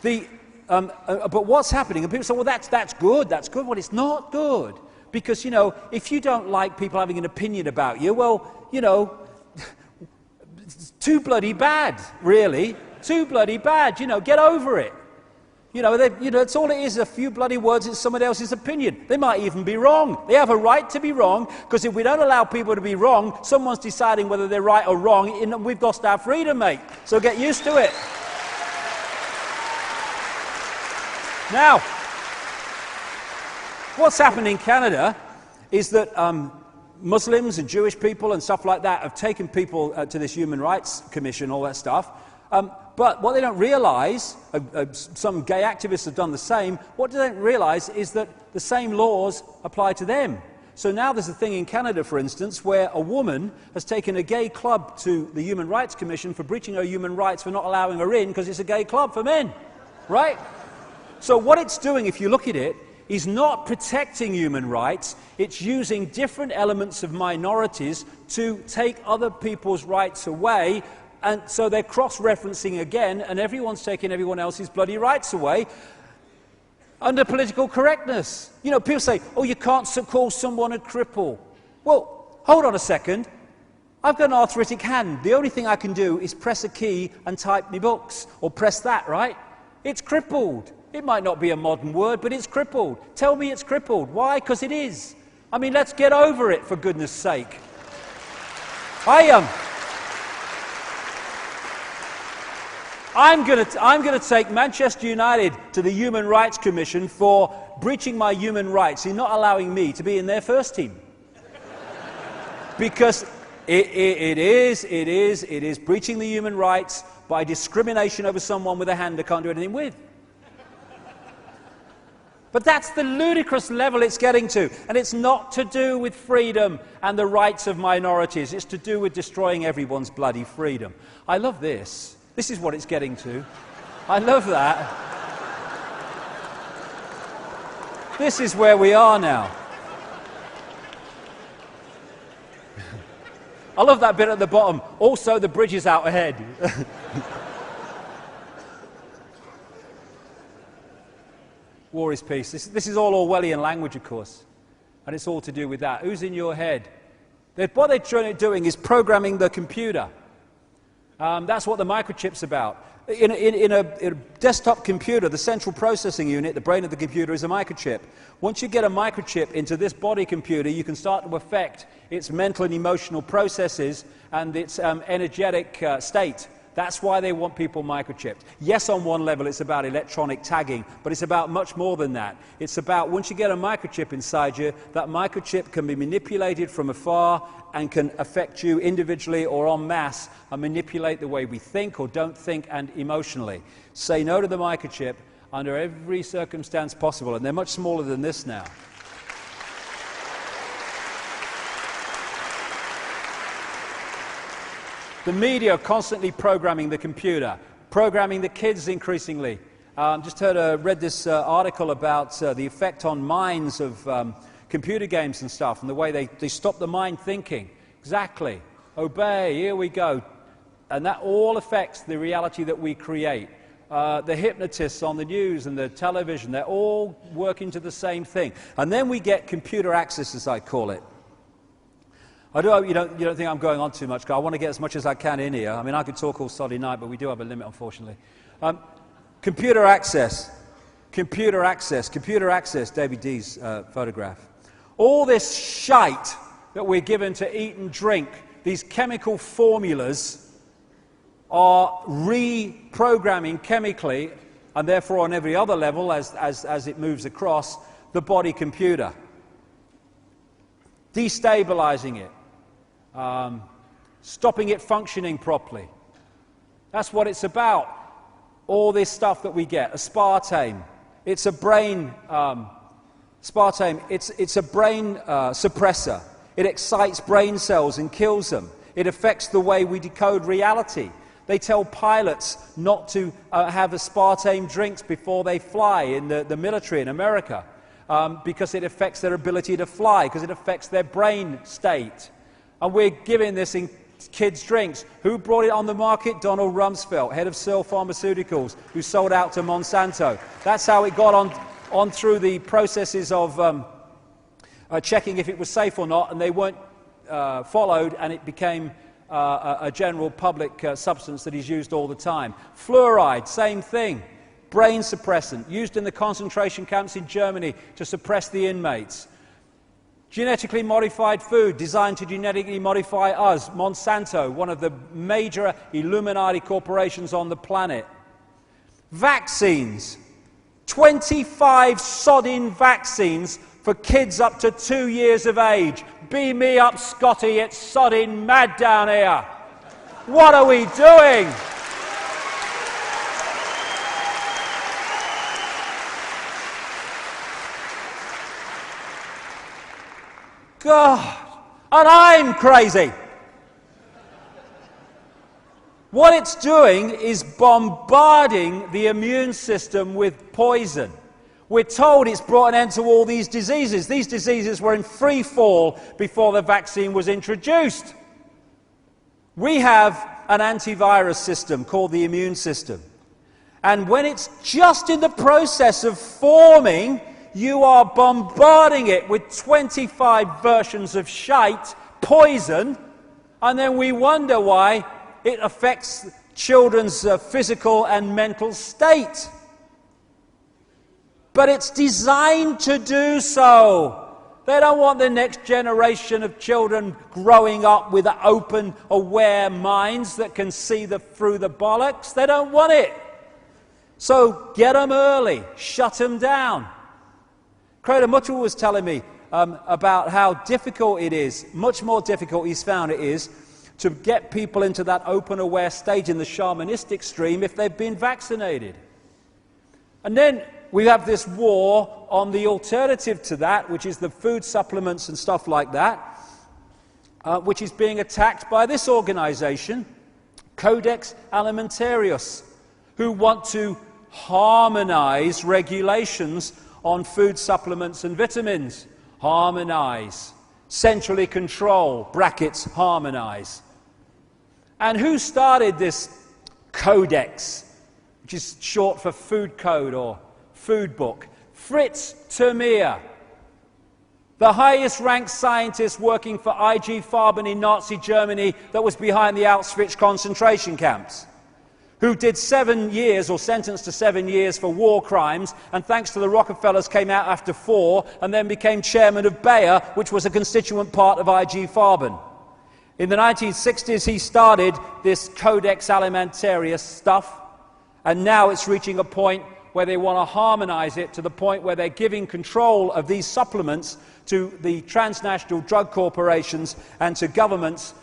but what's happening? And people say, well, that's good. Well, it's not good. Because, if you don't like people having an opinion about you, well, it's too bloody bad, really. Too bloody bad, get over it. That's all it is, a few bloody words in somebody else's opinion. They might even be wrong. They have a right to be wrong, because if we don't allow people to be wrong, someone's deciding whether they're right or wrong, and we've lost our freedom, mate. So get used to it. Now, what's happened in Canada is that Muslims and Jewish people and stuff like that have taken people to this Human Rights Commission, all that stuff. But what they don't realise, some gay activists have done the same, what they don't realise is that the same laws apply to them. So now there's a thing in Canada, for instance, where a woman has taken a gay club to the Human Rights Commission for breaching her human rights, for not allowing her in, because it's a gay club for men, right? So what it's doing, if you look at it, is not protecting human rights, it's using different elements of minorities to take other people's rights away. And so they're cross-referencing again, and everyone's taking everyone else's bloody rights away under political correctness. People say, oh, you can't call someone a cripple. Well, hold on a second. I've got an arthritic hand. The only thing I can do is press a key and type my books, or press that, right? It's crippled. It might not be a modern word, but it's crippled. Tell me it's crippled. Why? Because it is. I mean, let's get over it, for goodness sake. I'm going to take Manchester United to the Human Rights Commission for breaching my human rights in not allowing me to be in their first team. Because it is breaching the human rights by discrimination over someone with a hand they can't do anything with. But that's the ludicrous level it's getting to. And it's not to do with freedom and the rights of minorities. It's to do with destroying everyone's bloody freedom. I love this. This is what it's getting to. I love that. This is where we are now. I love that bit at the bottom. Also, the bridge is out ahead. War is peace. This is all Orwellian language, of course. And it's all to do with that. Who's in your head? What they're doing is programming the computer. That's what the microchip's about. In a desktop computer, the central processing unit, the brain of the computer, is a microchip. Once you get a microchip into this body computer, you can start to affect its mental and emotional processes and its energetic state. That's why they want people microchipped. Yes, on one level it's about electronic tagging, but it's about much more than that. It's about, once you get a microchip inside you, that microchip can be manipulated from afar and can affect you individually or en masse and manipulate the way we think or don't think and emotionally. Say no to the microchip under every circumstance possible, and they're much smaller than this now. The media are constantly programming the computer, programming the kids increasingly. Read this article about the effect on minds of computer games and stuff, and the way they stop the mind thinking. Exactly. Obey, here we go. And that all affects the reality that we create. The hypnotists on the news and the television, they're all working to the same thing. And then we get computer access, as I call it. I do hope you don't think I'm going on too much, because I want to get as much as I can in here. I mean, I could talk all Saturday night, but we do have a limit, unfortunately. Computer access, David D's photograph. All this shite that we're given to eat and drink, these chemical formulas, are reprogramming chemically, and therefore on every other level, as it moves across, the body computer. Destabilizing it. Stopping it functioning properly. That's what it's about. All this stuff that we get. Aspartame. It's a brain aspartame. It's a brain suppressor. It excites brain cells and kills them. It affects the way we decode reality. They tell pilots not to have aspartame drinks before they fly in the military in America, because it affects their ability to fly, because it affects their brain state. And we're giving this in kids' drinks. Who brought it on the market? Donald Rumsfeld, head of Searle Pharmaceuticals, who sold out to Monsanto. That's how it got on through the processes of checking if it was safe or not, and they weren't followed, and it became a general public substance that is used all the time. Fluoride, same thing. brain suppressant, used in the concentration camps in Germany to suppress the inmates. Genetically modified food designed to genetically modify us. Monsanto, one of the major Illuminati corporations on the planet. Vaccines. 25 sodding vaccines for kids up to 2 years of age. Beam me up, Scotty, it's sodding mad down here. What are we doing? God, and I'm crazy. What it's doing is bombarding the immune system with poison. We're told it's brought an end to all these diseases. These diseases were in free fall before the vaccine was introduced. We have an antivirus system called the immune system. And when it's just in the process of forming, you are bombarding it with 25 versions of shite, poison, and then we wonder why it affects children's physical and mental state. But it's designed to do so. They don't want the next generation of children growing up with open, aware minds that can see through the bollocks. They don't want it. So get them early, shut them down. Craig Mutchell was telling me about how difficult it is, much more difficult he's found it is, to get people into that open, aware stage in the shamanistic stream if they've been vaccinated. And then we have this war on the alternative to that, which is the food supplements and stuff like that, which is being attacked by this organization, Codex Alimentarius, who want to harmonize regulations on food supplements and vitamins. Harmonize. Centrally control, brackets, harmonize. And who started this codex, which is short for food code or food book? Fritz Termeer, the highest ranked scientist working for IG Farben in Nazi Germany that was behind the Auschwitz concentration camps, who did 7 years, or sentenced to 7 years for war crimes, and thanks to the Rockefellers came out after 4, and then became chairman of Bayer, which was a constituent part of IG Farben. In the 1960s, he started this Codex Alimentarius stuff, and now it's reaching a point where they want to harmonize it to the point where they're giving control of these supplements to the transnational drug corporations and to governments,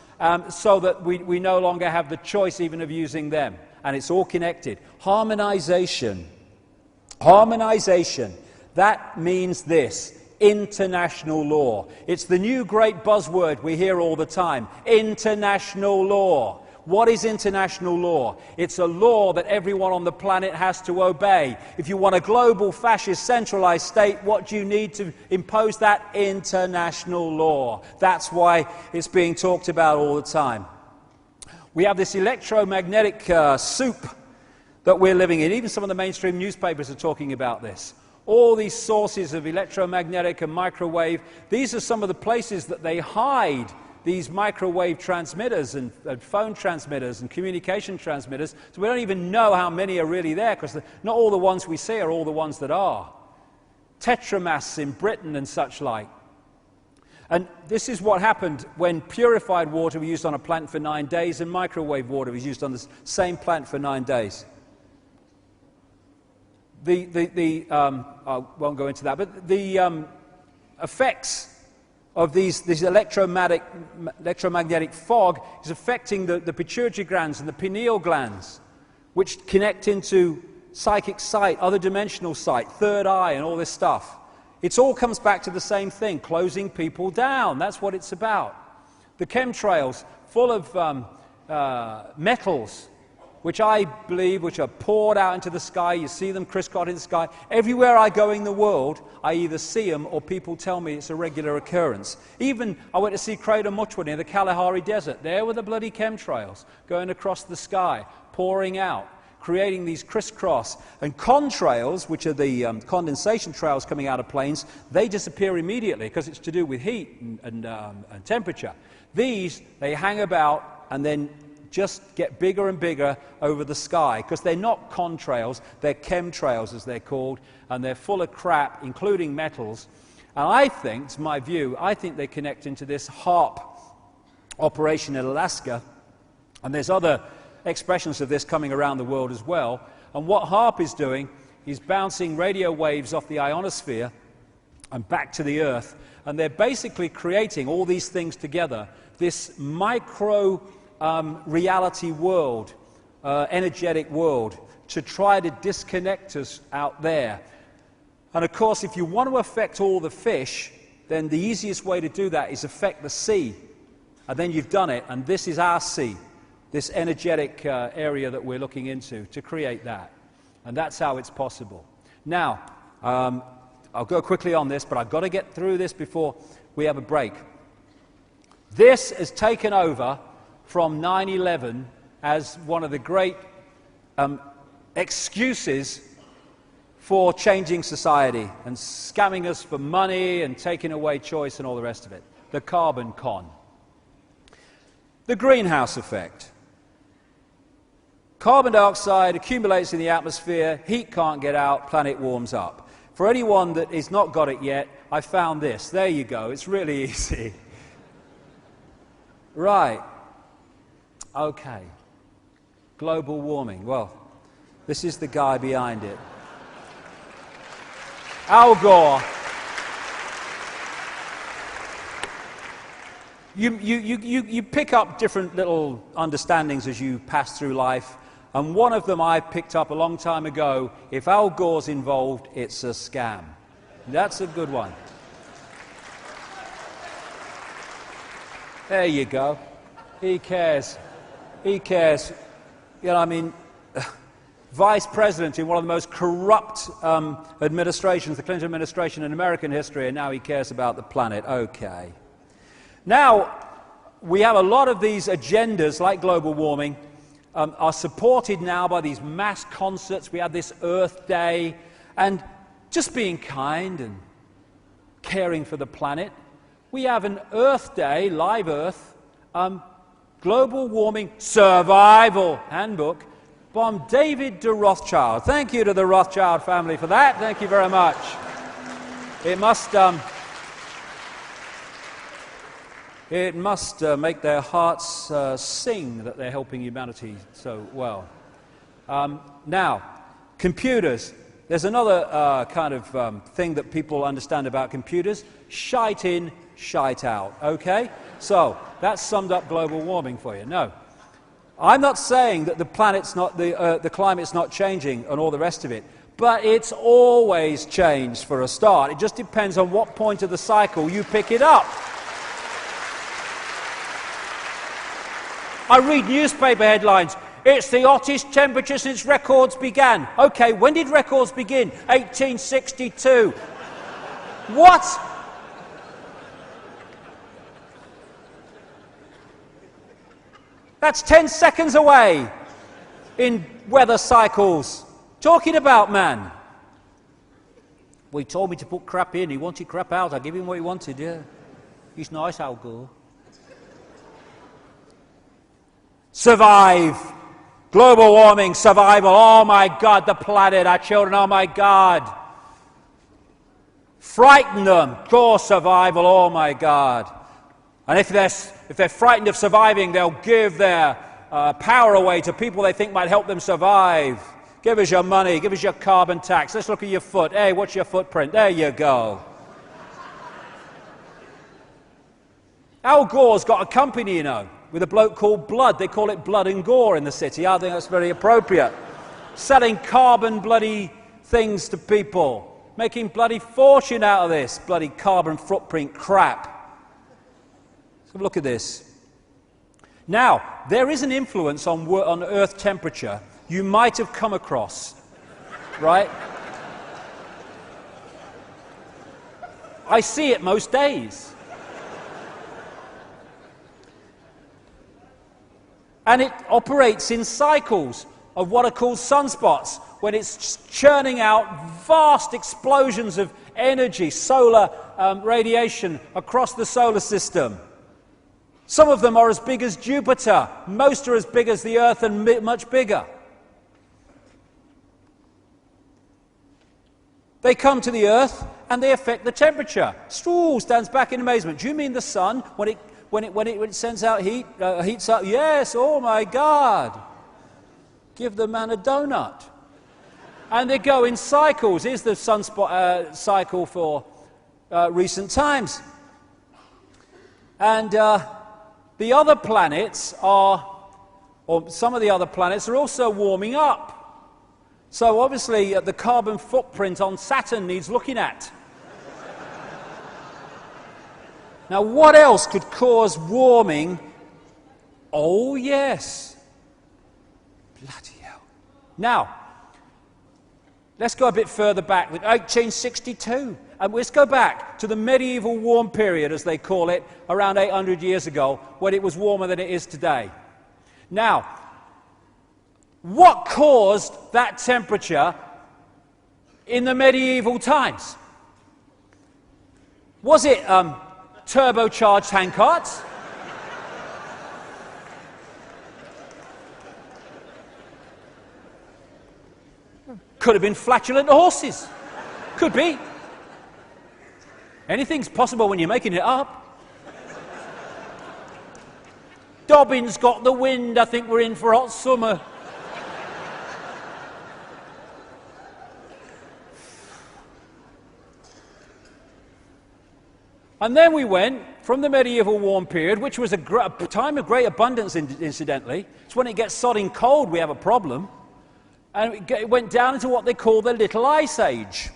so that we no longer have the choice even of using them. And it's all connected. Harmonization. Harmonization. That means this. International law. It's the new great buzzword we hear all the time. International law. What is international law? It's a law that everyone on the planet has to obey. If you want a global fascist centralized state, what do you need to impose that? International law. That's why it's being talked about all the time. We have this electromagnetic soup that we're living in. Even some of the mainstream newspapers are talking about this. All these sources of electromagnetic and microwave, these are some of the places that they hide these microwave transmitters and phone transmitters and communication transmitters. So we don't even know how many are really there, because not all the ones we see are all the ones that are. Tetramasts in Britain and such like. And this is what happened when purified water was used on a plant for 9 days and microwave water was used on the same plant for 9 days. I won't go into that, but the effects of this electromagnetic fog is affecting the pituitary glands and the pineal glands, which connect into psychic sight, other dimensional sight, third eye, and all this stuff. It all comes back to the same thing, closing people down. That's what it's about. The chemtrails, full of metals, which I believe, which are poured out into the sky. You see them crisscrossed in the sky. Everywhere I go in the world, I either see them or people tell me it's a regular occurrence. Even, I went to see Craig Mutchwood in the Kalahari Desert. There were the bloody chemtrails going across the sky, pouring out, creating these crisscross. And contrails, which are the condensation trails coming out of planes, they disappear immediately because it's to do with heat and temperature. These, they hang about and then just get bigger and bigger over the sky, because they're not contrails, they're chemtrails as they're called, and they're full of crap, including metals. And I think, it's my view, I think they connect into this HAARP operation in Alaska, and there's other expressions of this coming around the world as well. And what HAARP is doing is bouncing radio waves off the ionosphere and back to the Earth, and they're basically creating all these things together, this micro reality world, energetic world, to try to disconnect us out there. And of course, if you want to affect all the fish, then the easiest way to do that is affect the sea. And then you've done it, and this is our sea, this energetic area that we're looking into, to create that. And that's how it's possible. Now, I'll go quickly on this, but I've got to get through this before we have a break. This has taken over from 9/11 as one of the great excuses for changing society and scamming us for money and taking away choice and all the rest of it. The carbon con. The greenhouse effect. Carbon dioxide accumulates in the atmosphere, heat can't get out, planet warms up. For anyone that has not got it yet, I found this. There you go, it's really easy. Right. Okay. Global warming. Well, this is the guy behind it. Al Gore. You pick up different little understandings as you pass through life, and one of them I picked up a long time ago: if Al Gore's involved, it's a scam. That's a good one. There you go. He cares. He cares. You know, I mean, vice president in one of the most corrupt administrations, the Clinton administration in American history, and now he cares about the planet. Okay. Now, we have a lot of these agendas, like global warming, are supported now by these mass concerts. We have this Earth Day, and just being kind and caring for the planet. We have an Earth Day, Live Earth, global warming survival handbook from David de Rothschild. Thank you to the Rothschild family for that. Thank you very much. It must make their hearts sing that they're helping humanity so well. Now, computers. There's another kind of thing that people understand about computers. Shite in, shite out. Okay? So, that summed up global warming for you. No. I'm not saying that the planet's not, the climate's not changing and all the rest of it. But it's always changed for a start. It just depends on what point of the cycle you pick it up. I read newspaper headlines. It's the hottest temperature since records began. Okay, when did records begin? 1862. What? That's 10 seconds away in weather cycles. Talking about, man. Well, he told me to put crap in. He wanted crap out. I gave him what he wanted, yeah. He's nice, Al Gore. Survive. Global warming, survival. Oh my God, the planet, our children, oh my God. Frighten them. Core survival, oh my God. And if they're frightened of surviving, they'll give their power away to people they think might help them survive. Give us your money, give us your carbon tax. Let's look at your foot. Hey, what's your footprint? There you go. Al Gore's got a company, you know, with a bloke called Blood. They call it Blood and Gore in the city. I think that's very appropriate. Selling carbon bloody things to people. Making bloody fortune out of this bloody carbon footprint crap. Let's have a look at this. Now, there is an influence on Earth temperature you might have come across, right? I see it most days. And it operates in cycles of what are called sunspots, when it's churning out vast explosions of energy, solar radiation across the solar system. Some of them are as big as Jupiter. Most are as big as the Earth and much bigger. They come to the Earth and they affect the temperature. Stool stands back in amazement. Do you mean the sun, when it sends out heat, heats up? Yes, oh my God. Give the man a donut. And they go in cycles. Here's the sunspot cycle for recent times. And the other planets are, or some of the other planets are also warming up. So obviously the carbon footprint on Saturn needs looking at. Now what else could cause warming? Oh yes. Bloody hell. Now, let's go a bit further back. Icke changed 62. And let's go back to the medieval warm period, as they call it, around 800 years ago, when it was warmer than it is today. Now, what caused that temperature in the medieval times? Was it turbocharged handcarts? Could have been flatulent horses. Could be. Anything's possible when you're making it up. Dobbin's got the wind, I think we're in for hot summer. And then we went from the medieval warm period, which was a time of great abundance, incidentally. It's when it gets sodding cold we have a problem. And it went down into what they call the Little Ice Age.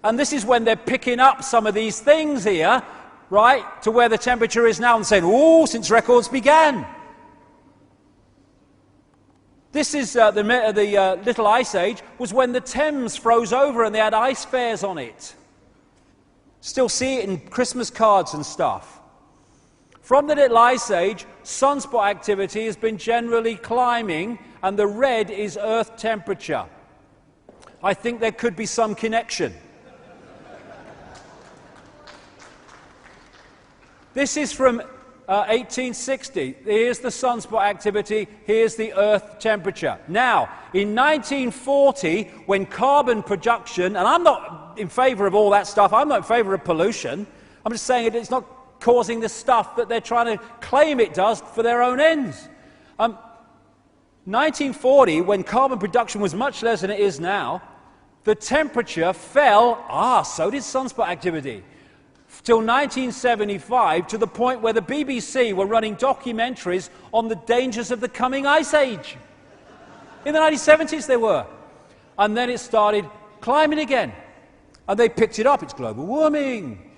And this is when they're picking up some of these things here, right, to where the temperature is now and saying, oh, since records began. This is the Little Ice Age, was when the Thames froze over and they had ice fairs on it. Still see it in Christmas cards and stuff. From the Little Ice Age, sunspot activity has been generally climbing, and the red is Earth temperature. I think there could be some connection. This is from 1860. Here's the sunspot activity, here's the Earth temperature. Now, in 1940, when carbon production, and I'm not in favour of all that stuff, I'm not in favour of pollution, I'm just saying it's not causing the stuff that they're trying to claim it does for their own ends. 1940, when carbon production was much less than it is now, the temperature fell, so did sunspot activity, till 1975, to the point where the BBC were running documentaries on the dangers of the coming ice age. In the 1970s they were. And then it started climbing again. And they picked it up, it's global warming.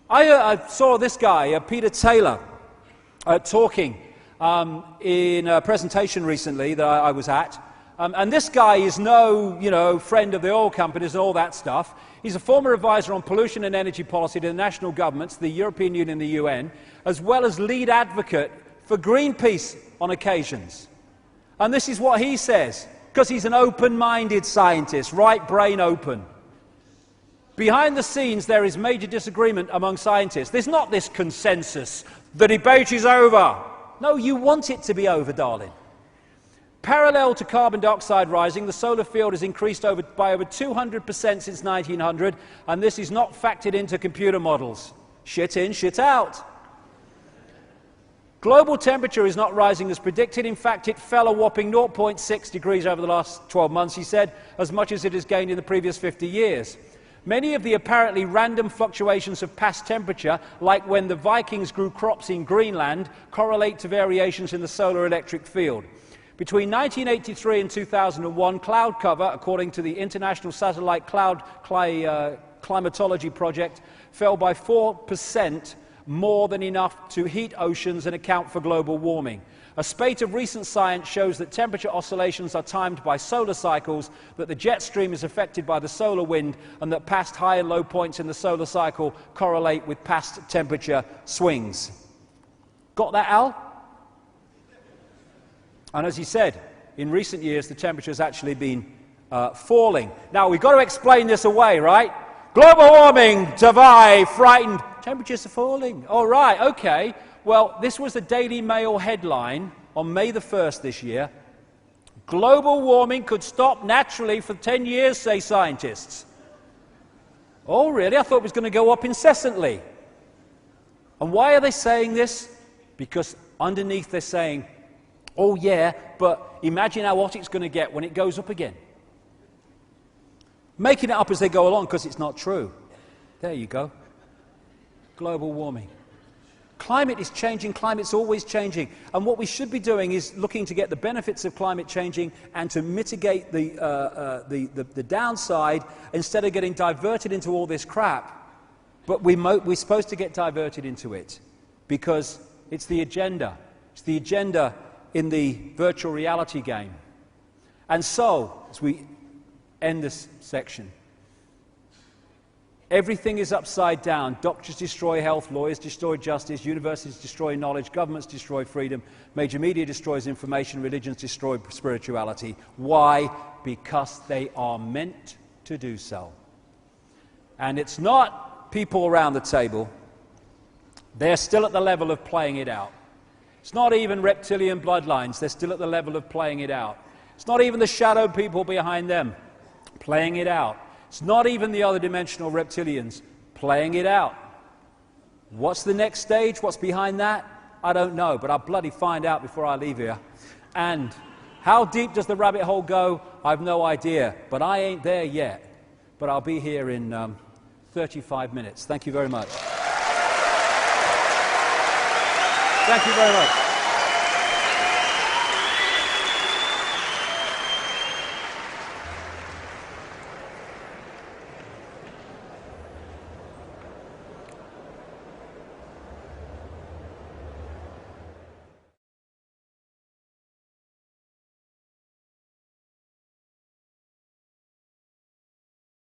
I saw this guy, Peter Taylor, talking in a presentation recently that I was at. And this guy is no, friend of the oil companies and all that stuff. He's a former advisor on pollution and energy policy to the national governments, the European Union and the UN, as well as lead advocate for Greenpeace on occasions. And this is what he says, because he's an open-minded scientist, right brain open. Behind the scenes, there is major disagreement among scientists. There's not this consensus. The debate is over. No, you want it to be over, darling. Parallel to carbon dioxide rising, the solar field has increased by over 200% since 1900, and this is not factored into computer models. Shit in, shit out. Global temperature is not rising as predicted. In fact, it fell a whopping 0.6 degrees over the last 12 months, he said, as much as it has gained in the previous 50 years. Many of the apparently random fluctuations of past temperature, like when the Vikings grew crops in Greenland, correlate to variations in the solar electric field. Between 1983 and 2001, cloud cover, according to the International Satellite Cloud Climatology Project, fell by 4%, more than enough to heat oceans and account for global warming. A spate of recent science shows that temperature oscillations are timed by solar cycles, that the jet stream is affected by the solar wind, and that past high and low points in the solar cycle correlate with past temperature swings. Got that, Al? And as he said, in recent years, the temperature has actually been falling. Now, we've got to explain this away, right? Global warming, Davai, frightened. Temperatures are falling. All right, okay. Well, this was the Daily Mail headline on May the 1st this year. Global warming could stop naturally for 10 years, say scientists. Oh, really? I thought it was going to go up incessantly. And why are they saying this? Because underneath they're saying, oh yeah, but imagine how hot it's going to get when it goes up again. Making it up as they go along because it's not true. There you go. Global warming. Climate is changing, climate's always changing. And what we should be doing is looking to get the benefits of climate changing and to mitigate the downside instead of getting diverted into all this crap. But we're supposed to get diverted into it because it's the agenda. It's the agenda in the virtual reality game. And so, as we end this section, everything is upside down. Doctors destroy health, lawyers destroy justice, universities destroy knowledge, governments destroy freedom, major media destroys information, religions destroy spirituality. Why? Because they are meant to do so. And it's not people around the table. They're still at the level of playing it out. It's not even reptilian bloodlines. They're still at the level of playing it out. It's not even the shadow people behind them playing it out. It's not even the other dimensional reptilians playing it out. What's the next stage? What's behind that? I don't know, but I'll bloody find out before I leave here. And how deep does the rabbit hole go? I've no idea, but I ain't there yet. But I'll be here in 35 minutes. Thank you very much. Thank you very much.